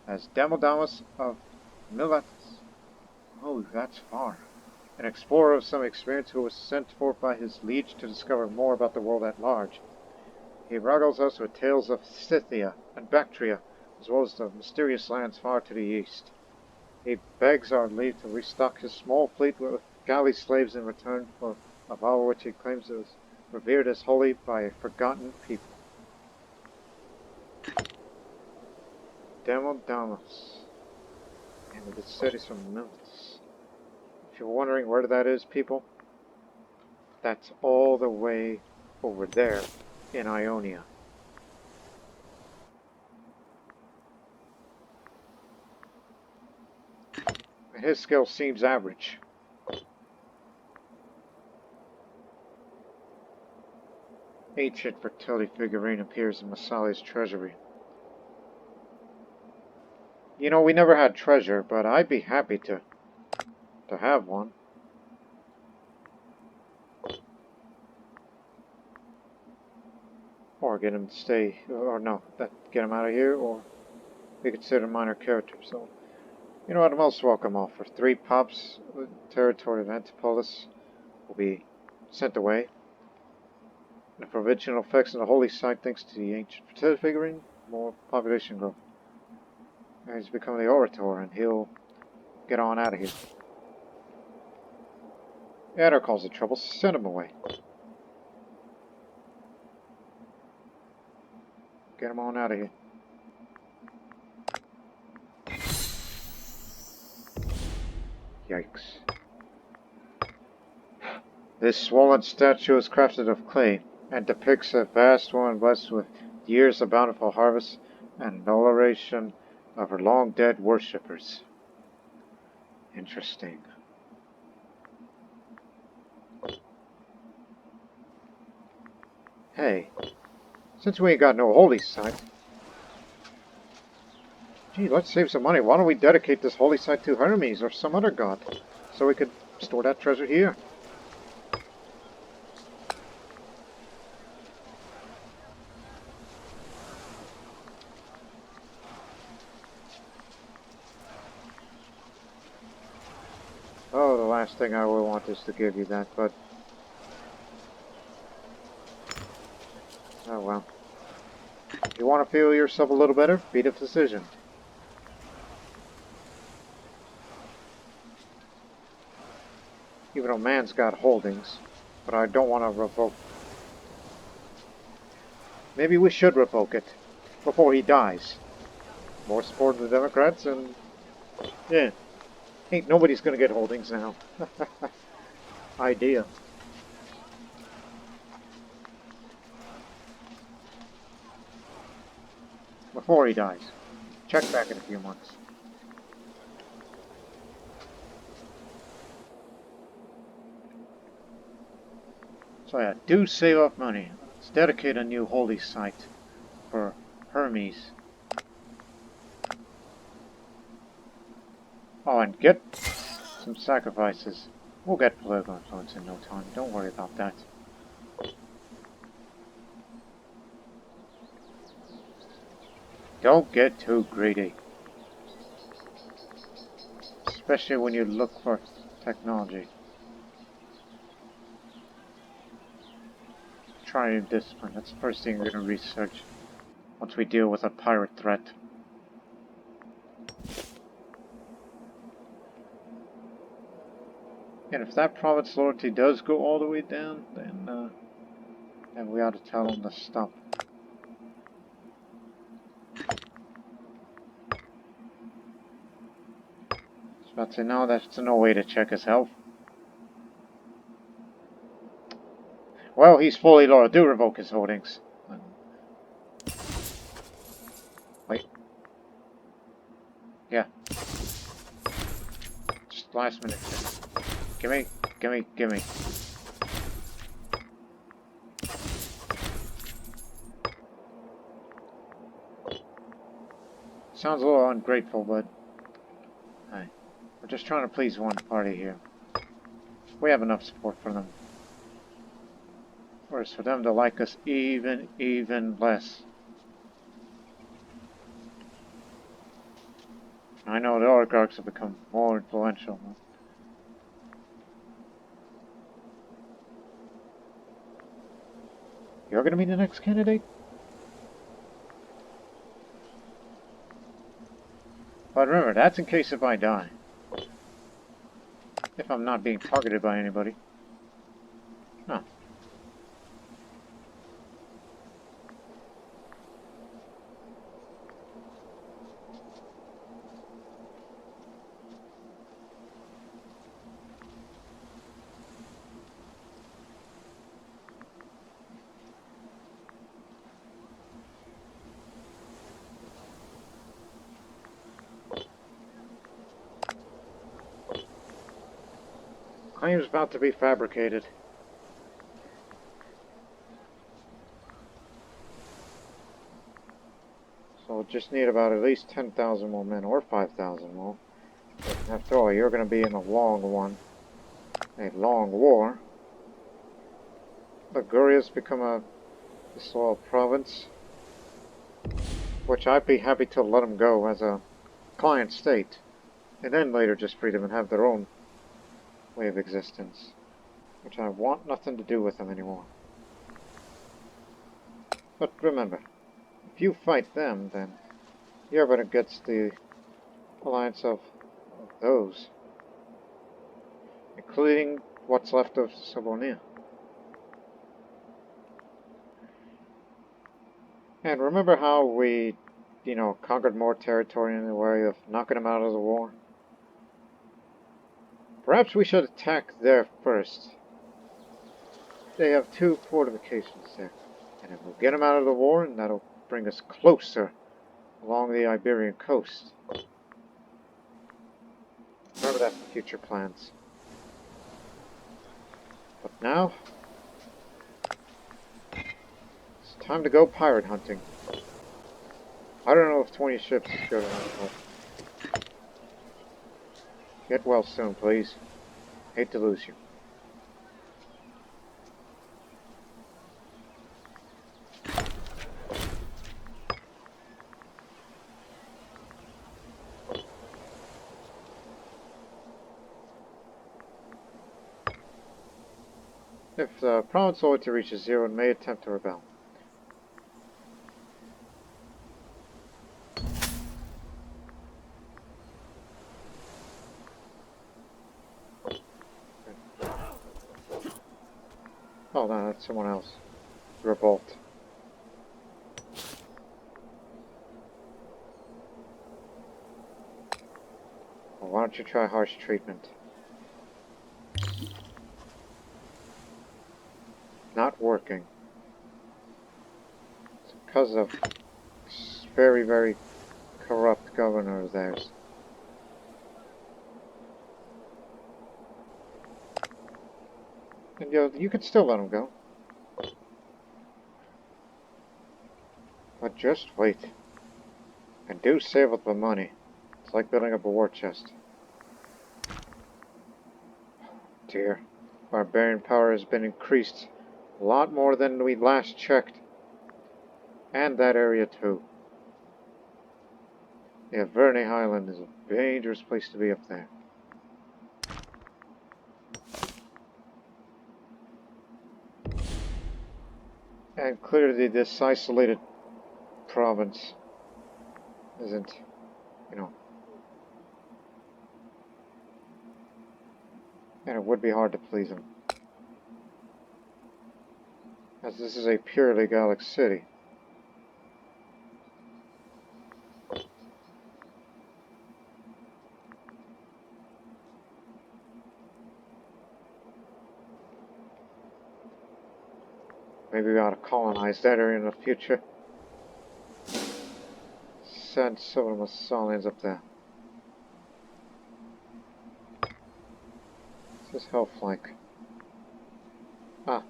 as Demodamas of Miletos. Oh, that's far. An explorer of some experience who was sent forth by his liege to discover more about the world at large. He regales us with tales of Scythia and Bactria, as well as the mysterious lands far to the east. He begs our leave to restock his small fleet with galley slaves in return for a vow which he claims is revered as holy by a forgotten people. Demodamas. And the city's from Miletos. If you're wondering where that is, people, that's all the way over there in Ionia. And his skill seems average. Ancient fertility figurine appears in Massalia's treasury. You know, we never had treasure, but I'd be happy to have one. Or get him to stay, or no, get him out of here, or be considered a minor character. So, you know what, most welcome offer. 3 pops, the territory of Antipolis will be sent away. The provincial effects in the holy site thanks to the ancient fertility figurine, more population growth. And he's become the orator, and he'll get on out of here. Yeah, that causes trouble. Send him away. Get him on out of here. Yikes. This swollen statue is crafted of clay and depicts a vast woman blessed with years of bountiful harvest and an oration of her long-dead worshippers. Interesting. Hey, since we ain't got no holy site, gee, let's save some money. Why don't we dedicate this holy site to Hermes or some other god, so we could store that treasure here? Oh, the last thing I will want is to give you that, but... oh well. If you want to feel yourself a little better, be the physician. Even though man's got holdings, but I don't want to revoke. Maybe we should revoke it before he dies. More support of the Democrats, and yeah, ain't nobody's gonna get holdings now. Idea. Before he dies. Check back in a few months. So yeah, do save up money. Let's dedicate a new holy site for Hermes. Oh, and get some sacrifices. We'll get political influence in no time. Don't worry about that. Don't get too greedy. Especially when you look for technology. Try and discipline. That's the first thing you're going to research. once we deal with a pirate threat. And if that province loyalty does go all the way down, then we ought to tell them to stop. I was about to say, no, that's no way to check his health. Well, he's fully loyal. Do revoke his holdings. Wait. Yeah. Just last minute. Gimme, gimme, gimme. Sounds a little ungrateful, but hey, we're just trying to please one party here. We have enough support from them. Whereas for them to like us even less. I know the oligarchs have become more influential. You're gonna be the next candidate? But remember, that's in case if I die. If I'm not being targeted by anybody. No. Claims about to be fabricated. So we'll just need about at least 10,000 more men, or 5,000 more. But after all, you're going to be in a long one. A long war. Liguria's become a disloyal province, which I'd be happy to let them go as a client state, and then later just free them and have their own way of existence, which I want nothing to do with them anymore. But remember, if you fight them, then you're up against the alliance of those, including what's left of Sabonia. And remember how we, conquered more territory in the way of knocking them out of the war? Perhaps we should attack there first. They have 2 fortifications there. And if we'll get them out of the war, and that'll bring us closer along the Iberian coast. Remember that for future plans. But now, it's time to go pirate hunting. I don't know if 20 ships is good enough, but get well soon, please. Hate to lose you. If the province loyalty reaches 0, it may attempt to rebel. Oh no, that's someone else. Revolt. Well, why don't you try harsh treatment? Not working. It's because of very corrupt governor of theirs. And you can still let him go. But just wait. And do save up the money. It's like building up a war chest. Dear. Barbarian power has been increased a lot more than we last checked. And that area too. Yeah, Verney Highland is a dangerous place to be up there. And clearly this isolated province isn't, you know, and it would be hard to please him, as this is a purely Gallic city. Maybe we ought to colonize that area in the future. Send some of the Massalians up there. What's this health like? Ah.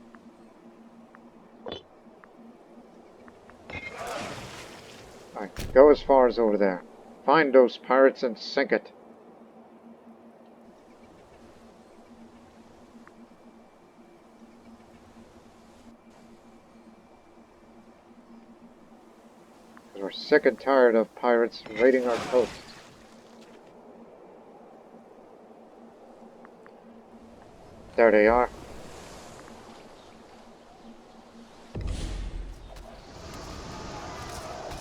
Alright, go as far as over there. Find those pirates and sink it. We're sick and tired of pirates raiding our coasts. There they are.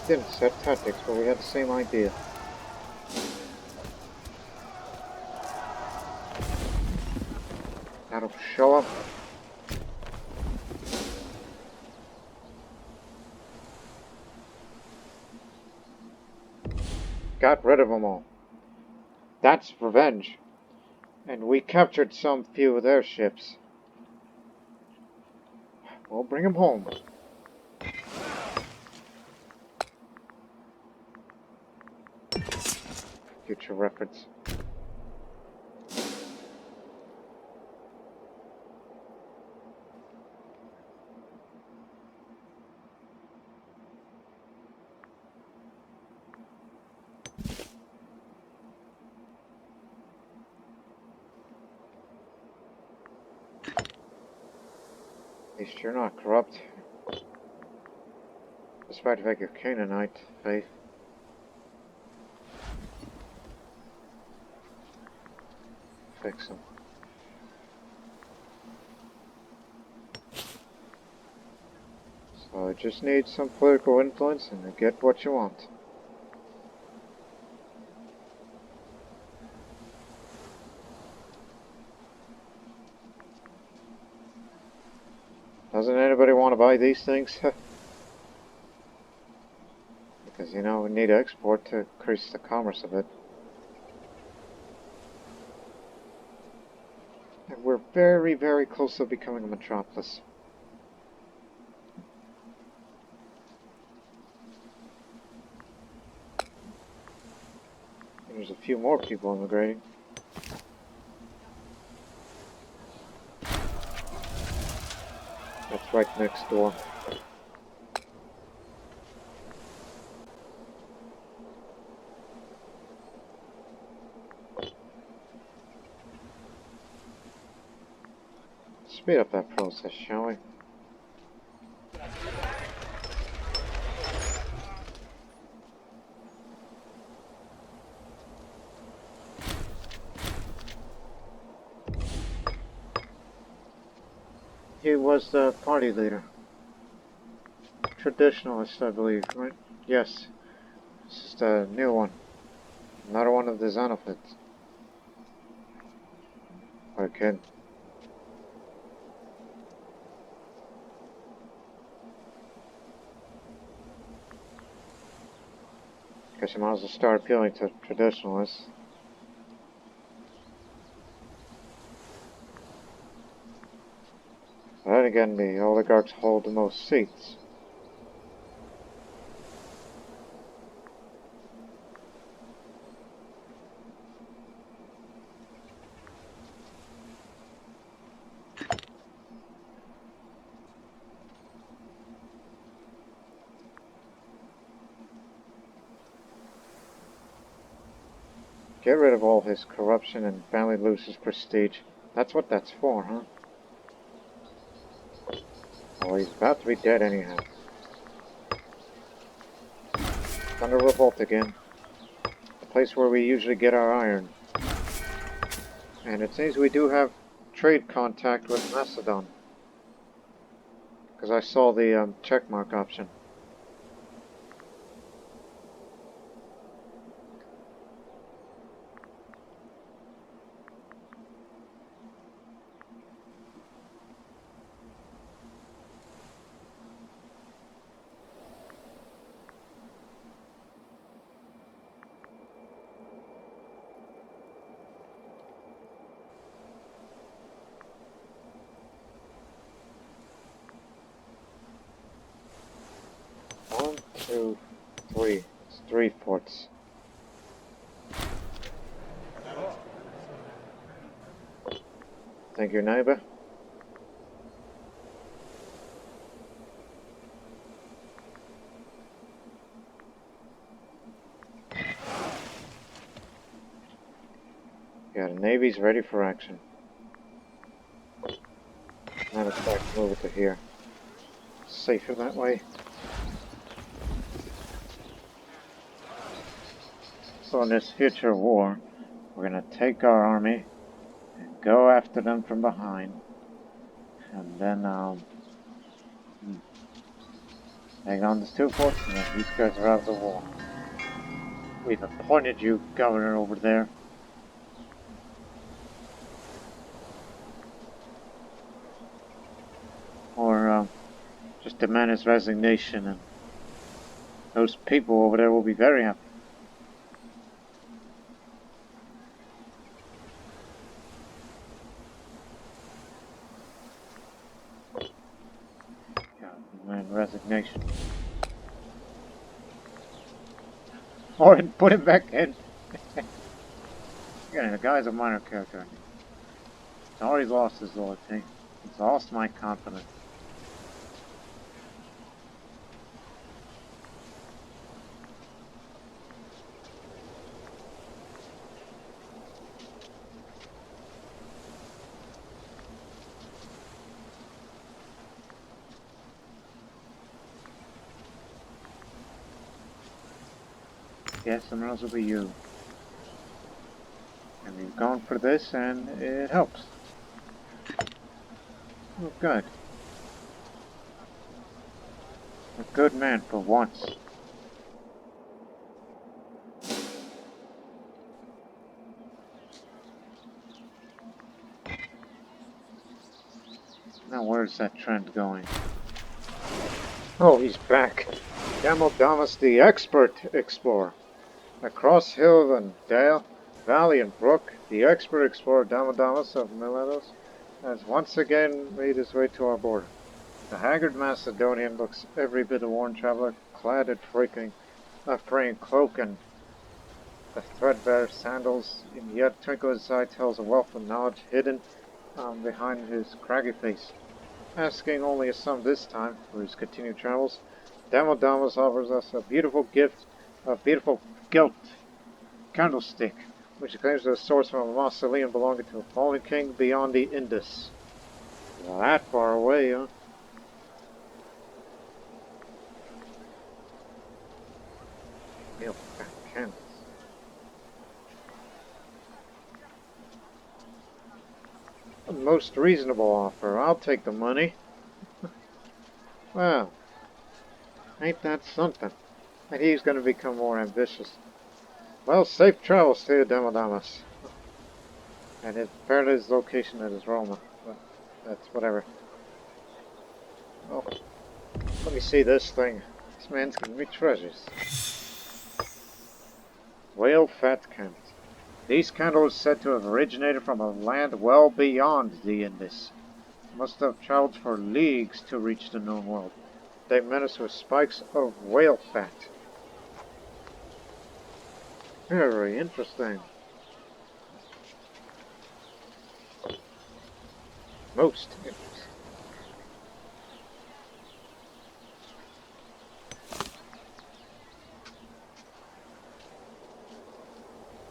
Didn't set tactics, but we had the same idea. That'll show up. Got rid of them all. That's revenge. And we captured some few of their ships. We'll bring them home. Future reference. At least you're not corrupt. Despite the fact you're Canaanite faith. Fix them. So you just need some political influence and you get what you want. Doesn't anybody want to buy these things? Because, you know, we need export to increase the commerce of it. And we're very, very close to becoming a metropolis. And there's a few more people immigrating. That's right next door. Speed up that process, shall we? He was the party leader. Traditionalist, I believe, right? Yes. This is the new one. Another one of the Xenophids. What a kid. Guess you might as well start appealing to traditionalists. But then again, the oligarchs hold the most seats. Get rid of all his corruption and finally lose his prestige. That's what that's for, huh? Oh, he's about to be dead anyhow. Thunder Revolt again. The place where we usually get our iron. And it seems we do have trade contact with Macedon. Because I saw the checkmark option. 2, 3. It's 3 forts. Thank you, neighbor. Yeah, the Navy's ready for action. Now let's back move it to here. Safer that way. So in this future war, we're gonna take our army and go after them from behind, and then hang on to 2 forts, and then these guys are out of the war. We've appointed you governor over there. Or just demand his resignation, and those people over there will be very happy. Yeah, demand resignation. Or put him back in. Again, the guy's a minor character. He's already lost his loyalty. He's lost my confidence. Yes, someone else will be you. And we've gone for this, and it helps. Oh, good. A good man for once. Now where's that trend going? Oh, he's back. Demodamas the expert explorer. Across hill and dale, valley and brook, the expert explorer Demodamas of Miletos has once again made his way to our border. The haggard Macedonian looks every bit a worn traveler, clad in fraying cloak and the threadbare sandals, and yet twinkle in his eye tells a wealth of knowledge hidden behind his craggy face. Asking only a sum this time for his continued travels, Demodamas offers us a beautiful gift, a beautiful gilt candlestick, which claims the source from a mausoleum belonging to a fallen king beyond the Indus. That far away, huh? Real fat candles. A most reasonable offer. I'll take the money. Well, ain't that something? And he's going to become more ambitious. Well, safe travels to you, Demodamas. And apparently his location is Roma. But that's whatever. Oh, let me see this thing. This man's giving me treasures. Whale fat candles. These candles are said to have originated from a land well beyond the Indus. Must have traveled for leagues to reach the known world. They menace with spikes of whale fat. Very interesting. Most interesting.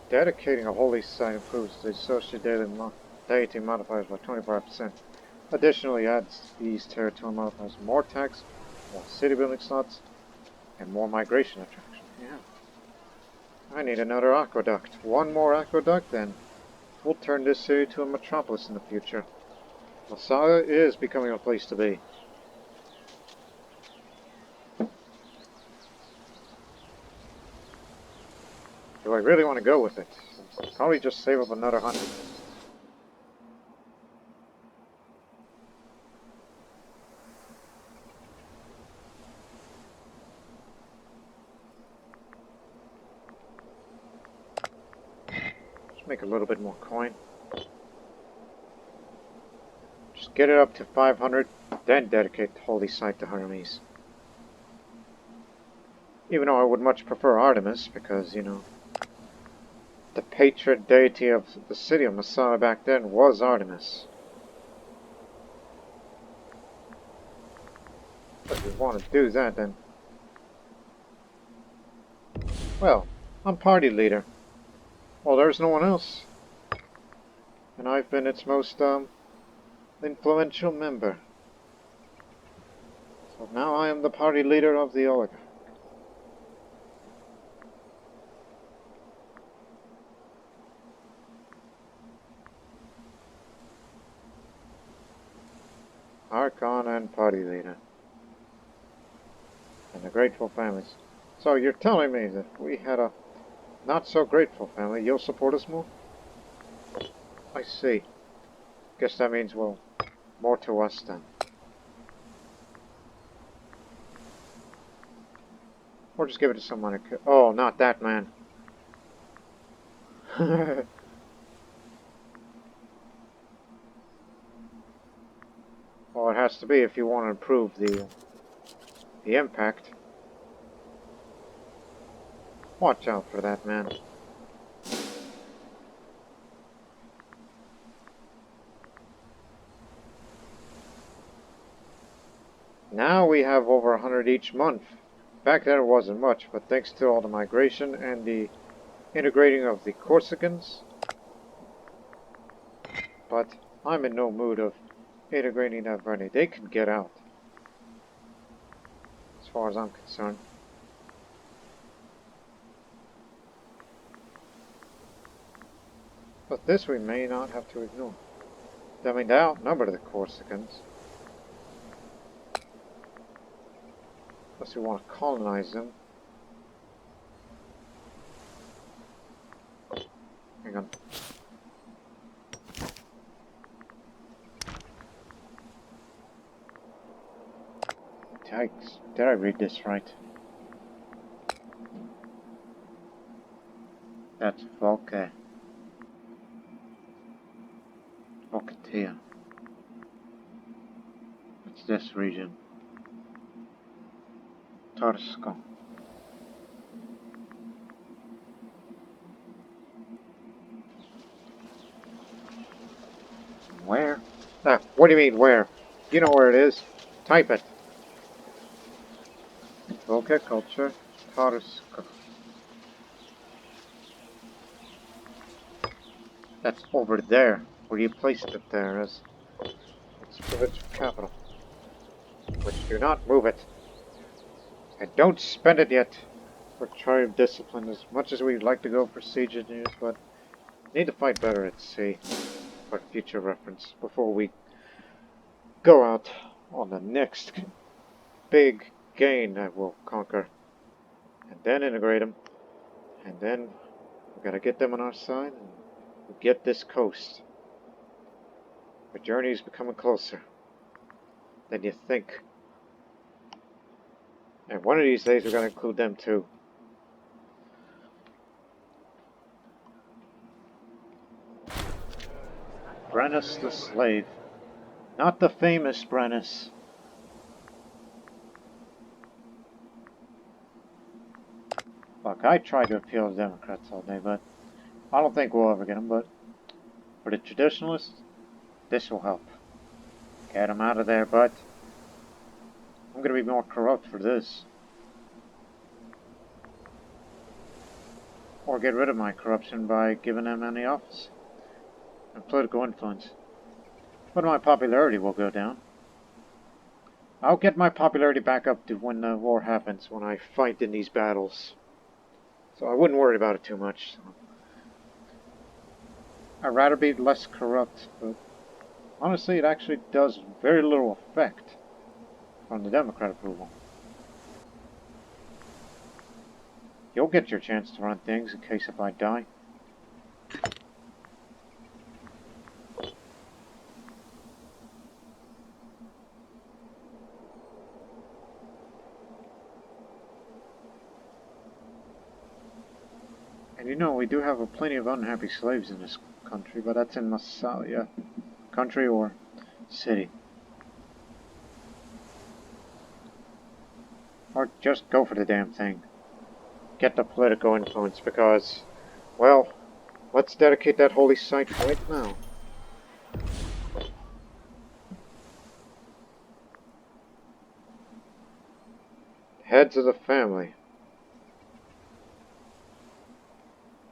Dedicating a holy site improves the associated deity modifiers by 25%. Additionally, adds these territorial modifiers more tax, more city building slots, and more migration attraction. Yeah. I need another aqueduct. One more aqueduct, then we'll turn this city to a metropolis in the future. Massalia is becoming a place to be. Do I really want to go with it? Probably just save up another 100. Just make a little bit more coin. Just get it up to 500, then dedicate the holy site to Hermes. Even though I would much prefer Artemis, because, you know, the patron deity of the city of Massalia back then was Artemis. But if you want to do that, then... Well, I'm party leader. Well, there's no one else. And I've been its most, influential member. So now I am the party leader of the oligarch. Archon and party leader. And the grateful families. So you're telling me that if we had a not so grateful family, you'll support us more? I see. Guess that means, well, more to us then. Or just give it to someone who could. Oh, not that man. Well, it has to be if you want to improve the impact. Watch out for that man. Now we have over 100 each month. Back then it wasn't much, but thanks to all the migration and the integrating of the Corsicans. But I'm in no mood of integrating that Bernie. They can get out. As far as I'm concerned. But this we may not have to ignore. I mean, they outnumber the Corsicans. Unless we want to colonize them. Hang on. Yikes. Did I read this right? That's Volca. Volcatia. It's this region. Torsko. Where? Ah, what do you mean, where? You know where it is. Type it. Volca culture. Torsko. That's over there. Where you placed it there as its provincial capital. Which do not move it. And don't spend it yet for tribe discipline as much as we'd like to go for siege engineers, but need to fight better at sea for future reference before we go out on the next big gain that we'll conquer. And then integrate them. And then we gotta get them on our side and get this coast. The journey is becoming closer than you think. And one of these days we're gonna include them too. Brennus the slave. Not the famous Brennus. Look, I tried to appeal to Democrats all day, but I don't think we'll ever get them. But for the traditionalists, this will help. Get them out of there, but I'm going to be more corrupt for this. Or get rid of my corruption by giving them any office and political influence. But my popularity will go down. I'll get my popularity back up to when the war happens, when I fight in these battles. So I wouldn't worry about it too much. I'd rather be less corrupt, but honestly it actually does very little effect on the Democrat approval. You'll get your chance to run things in case if I die. And you know, we do have plenty of unhappy slaves in this country, but that's in Massalia. Country or city. Or just go for the damn thing. get the political influence because, well, let's dedicate that holy site right now. Heads of the family.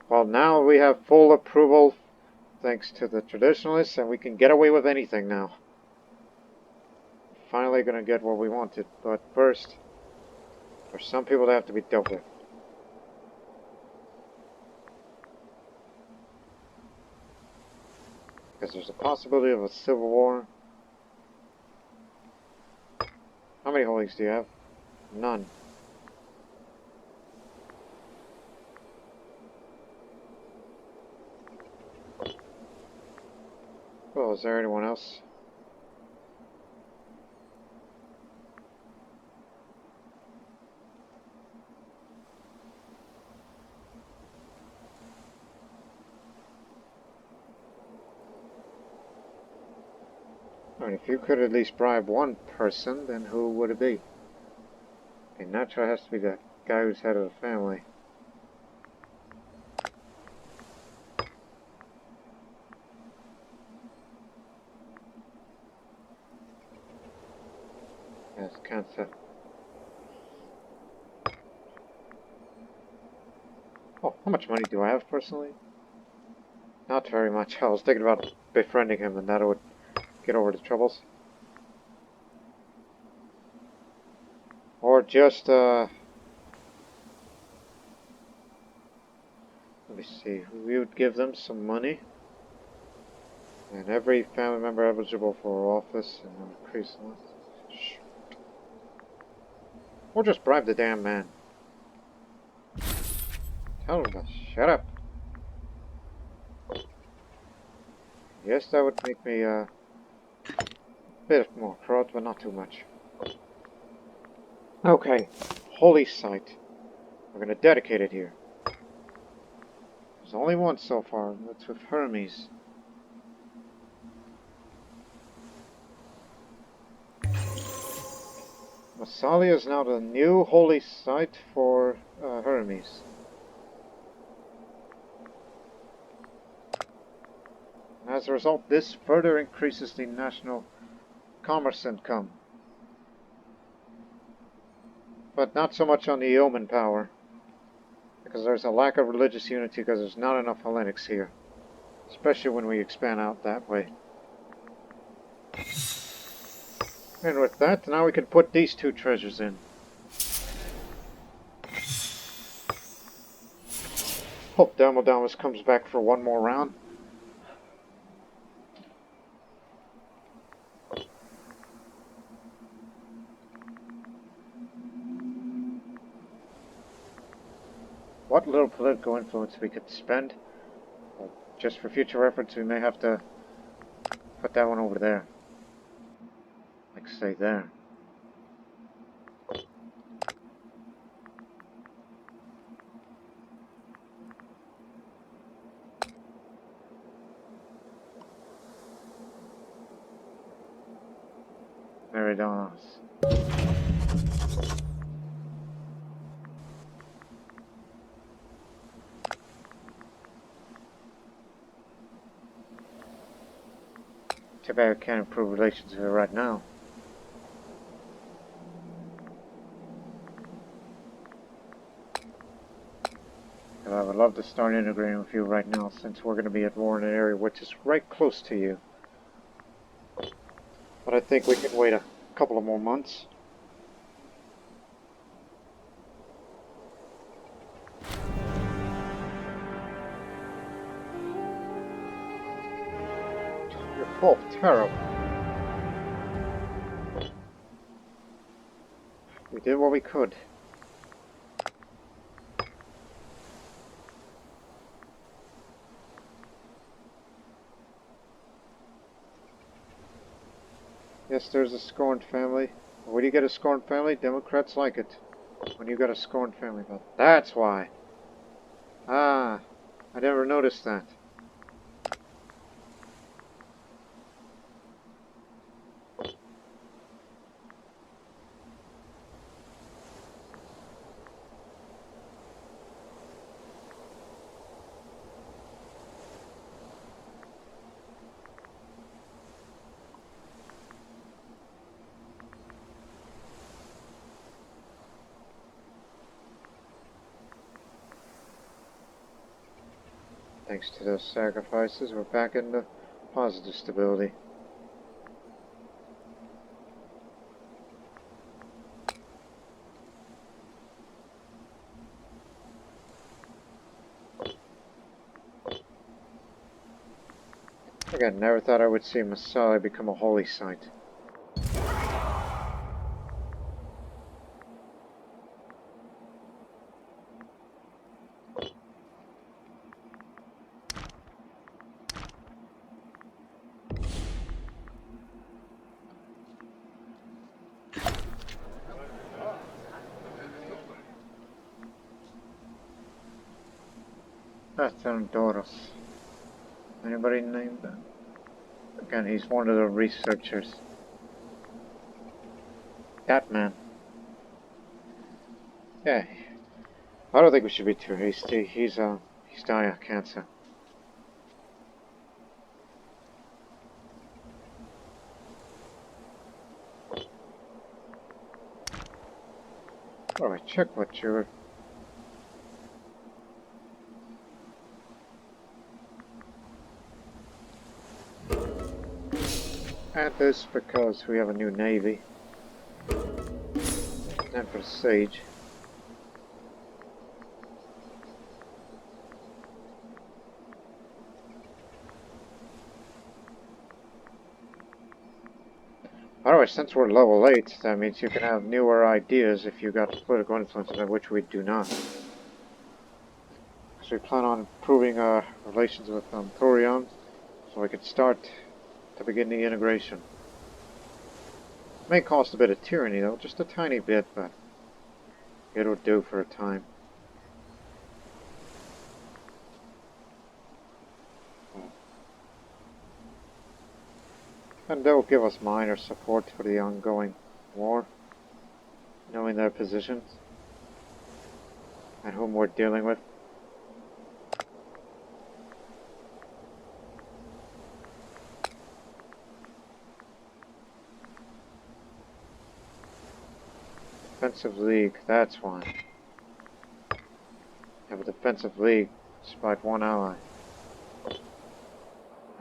Well, now we have full approval thanks to the traditionalists, and we can get away with anything now. Finally gonna get what we wanted, but first, there's some people that have to be dealt with. Because there's a possibility of a civil war. How many holies do you have? None. Well, is there anyone else? I mean, if you could at least bribe one person, then who would it be? And naturally it has to be the guy who's head of the family. Yes, cancer. Oh, how much money do I have personally? Not very much. I was thinking about befriending him and that would get over the troubles. Or just, let me see, we would give them some money. And every family member eligible for office and increase the list. Or just bribe the damn man. Tell him to shut up. Yes, that would make me a bit more corrupt, but not too much. Okay, holy site. We're gonna dedicate it here. There's only one so far, and that's with Hermes. Massalia is now the new holy site for Hermes. As a result, this further increases the national commerce income. But not so much on the yeoman power. Because there's a lack of religious unity because there's not enough Hellenics here. Especially when we expand out that way. And with that, now we can put these two treasures in. Hope Demodamas comes back for one more round. What little political influence we could spend. Just for future reference, we may have to put that one over there. Like, say, there. Demodamas. Too bad I can't improve relations with her right now. And I would love to start integrating with you right now, since we're going to be at war in an area which is right close to you. But I think we can wait a couple of more months. You're full of terror. We did what we could. Yes, there's a scorned family. When you get a scorned family, Democrats like it. When you got a scorned family, but that's why. Ah, I never noticed that. Thanks to those sacrifices, we're back into positive stability. Again, never thought I would see Massalia become a holy site. That's Demodamas. Anybody named that? Again, he's one of the researchers. That man. Yeah. I don't think we should be too hasty. He's dying of cancer. Alright, check what you're... And this because we have a new navy. And for the Sage. Alright, since we're level 8, that means you can have newer ideas if you got political influence, which we do not. So we plan on improving our relations with Thorion, so we can start to begin the integration. May cost a bit of tyranny though, just a tiny bit, but it'll do for a time. And they'll give us minor support for the ongoing war, knowing their positions and whom we're dealing with. Defensive League, that's why. Have a defensive league despite one ally.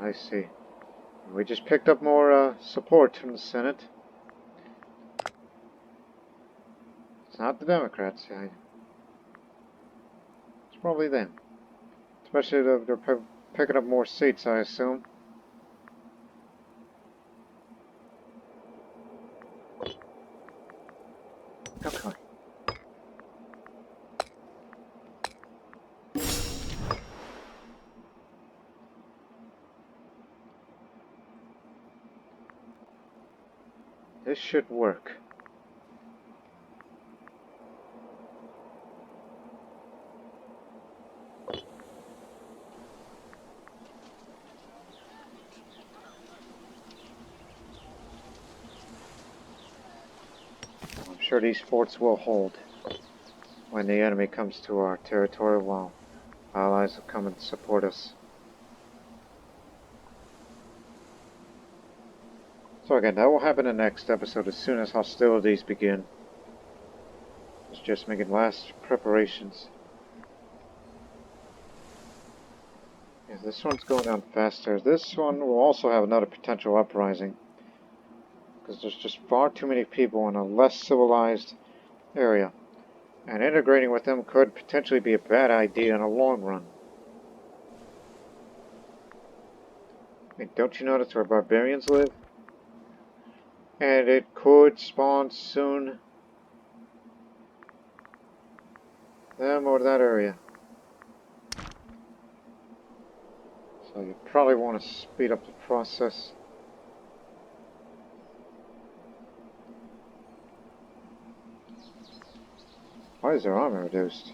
I see. We just picked up more support from the Senate. It's not the Democrats. It's probably them. Especially they're picking up more seats, I assume. Okay. This should work. I'm sure these forts will hold when the enemy comes to our territory, while allies will come and support us. So again, that will happen in the next episode as soon as hostilities begin. It's just making last preparations. Yeah, this one's going on faster. This one will also have another potential uprising, because there's just far too many people in a less civilized area. And integrating with them could potentially be a bad idea in the long run. I mean, don't you notice where barbarians live? And it could spawn soon. Them or that area. So you probably want to speed up the process. Why is their armor reduced?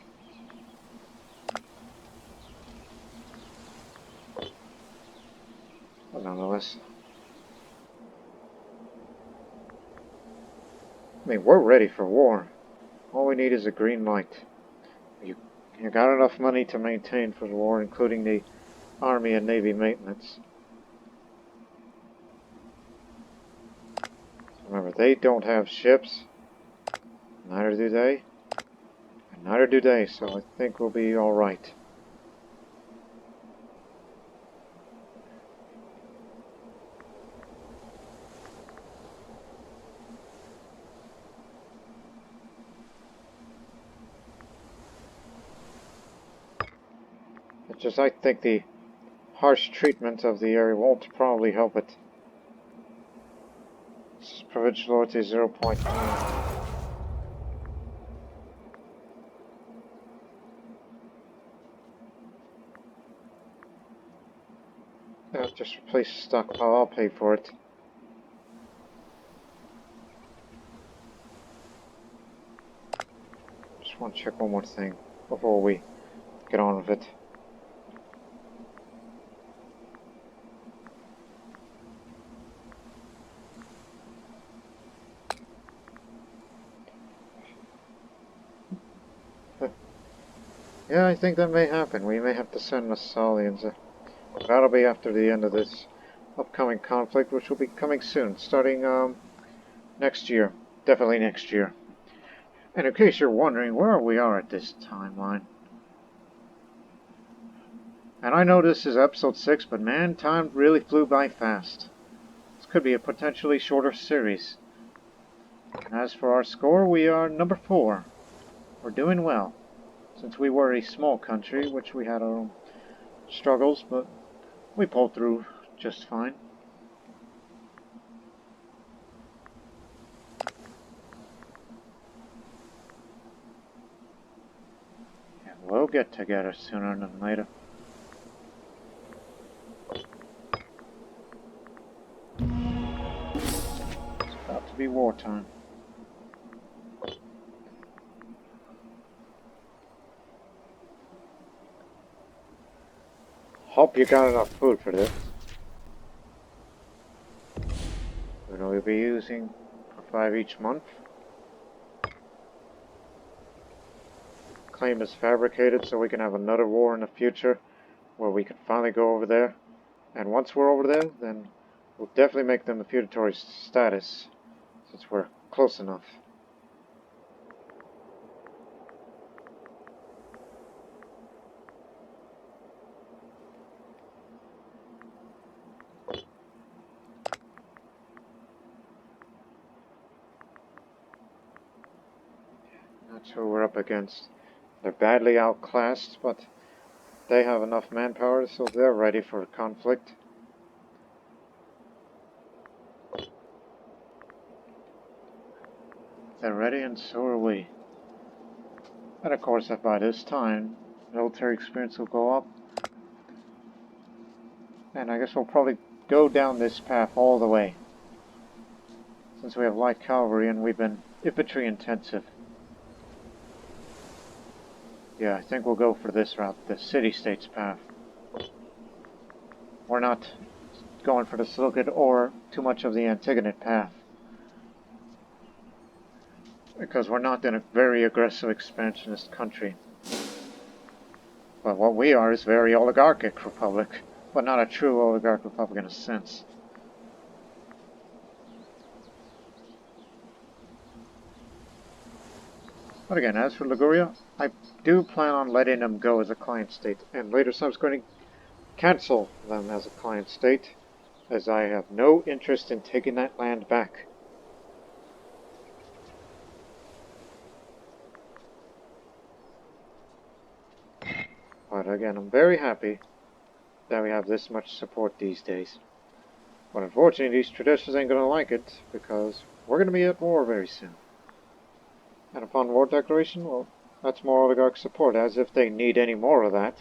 But nonetheless. I mean, we're ready for war. All we need is a green light. You got enough money to maintain for the war, including the Army and Navy maintenance. Remember, they don't have ships. Neither do they. And neither do they, so I think we'll be alright. It's just I think the harsh treatment of the area won't probably help it. Provincial loyalty 0.9. Just replace the stockpile, I'll pay for it. Just want to check one more thing before we get on with it. Yeah, I think that may happen. We may have to send Massalians. That'll be after the end of this upcoming conflict, which will be coming soon, starting next year. Definitely next year. And in case you're wondering where we are at this timeline, and I know this is episode 6, but man, time really flew by fast. This could be a potentially shorter series. And as for our score, we are number 4. We're doing well. Since we were a small country, which we had our own struggles, but we pulled through just fine. And we'll get together sooner than later. It's about to be wartime. Hope you got enough food for this. We know we'll be using for 5 each month. Claim is fabricated so we can have another war in the future where we can finally go over there. And once we're over there, then we'll definitely make them a feudatory status since we're close enough. That's who we're up against. They're badly outclassed, but they have enough manpower, so they're ready for a conflict. They're ready, and so are we. And of course, if by this time, military experience will go up. And I guess we'll probably go down this path all the way. Since we have light cavalry and we've been infantry intensive. Yeah, I think we'll go for this route, the city-states path. We're not going for the Seleucid or too much of the Antigonid path. Because we're not in a very aggressive expansionist country. But what we are is a very oligarchic republic, but not a true oligarch republic in a sense. But again, as for Liguria, I do plan on letting them go as a client state, and later so I'm going to cancel them as a client state, as I have no interest in taking that land back. But again, I'm very happy that we have this much support these days. But unfortunately, these traditions ain't going to like it, because we're going to be at war very soon. And upon war declaration, well, that's more oligarch support, as if they need any more of that.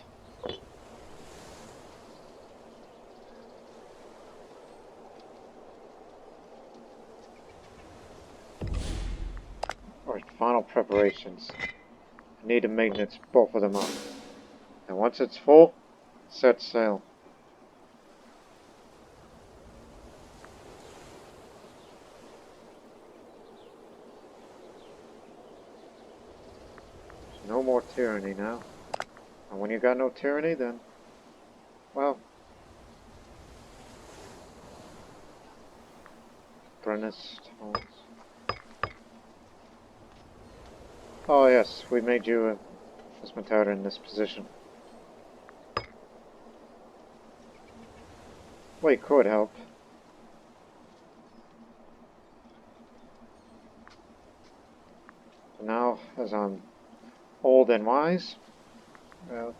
Alright, final preparations. I need to maintenance both of them up. And once it's full, set sail. No more tyranny now. And when you got no tyranny, then, well, Brennus Halls. Oh yes, we made you a Imperator in this position. Well, you could help. But now, as I'm old and wise, well,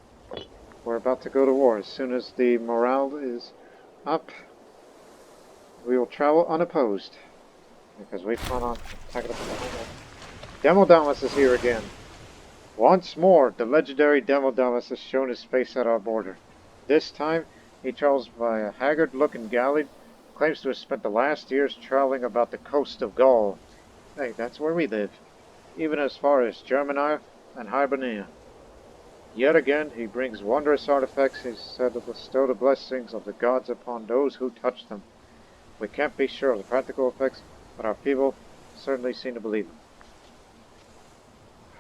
we're about to go to war. As soon as the morale is up, we will travel unopposed. Because we plan on attacking up the planet. Demodamas is here again. Once more, the legendary Demodamas has shown his face at our border. This time, he travels by a haggard-looking galley, claims to have spent the last years traveling about the coast of Gaul. Hey, that's where we live. Even as far as Germania and Hibernia. Yet again, he brings wondrous artifacts he said to bestow the blessings of the gods upon those who touch them. We can't be sure of the practical effects, but our people certainly seem to believe them.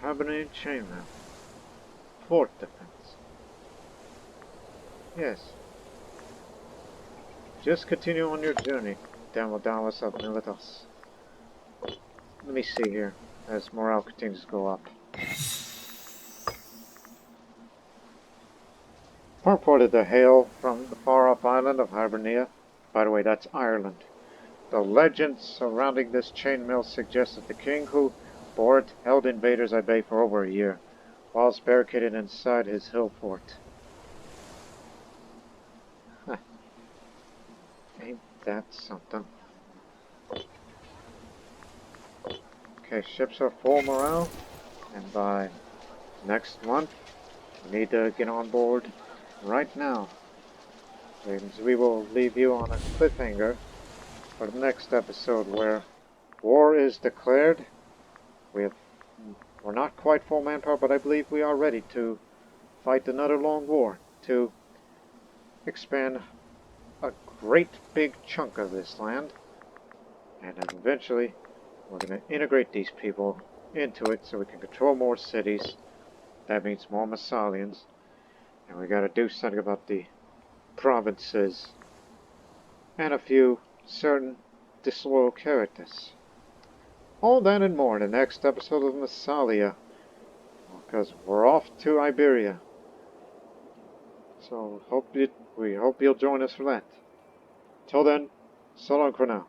Hibernian chainmail. Fort defense. Yes. Just continue on your journey, Demodamas of Miletos. Let me see here, as morale continues to go up. Reported the hail from the far-off island of Hibernia. By the way, that's Ireland. The legends surrounding this chainmail suggest that the king who bore it held invaders at bay for over a year, whilst barricaded inside his hill fort. Huh. Ain't that something? Okay, ships are full morale, and by next month, we need to get on board right now. And we will leave you on a cliffhanger for the next episode where war is declared. We're not quite full manpower, but I believe we are ready to fight another long war, to expand a great big chunk of this land, and then eventually we're going to integrate these people into it so we can control more cities. That means more Massalians, and we got to do something about the provinces and a few certain disloyal characters. All that and more in the next episode of Massalia, because we're off to Iberia. So we hope you'll join us for that. Till then, so long for now.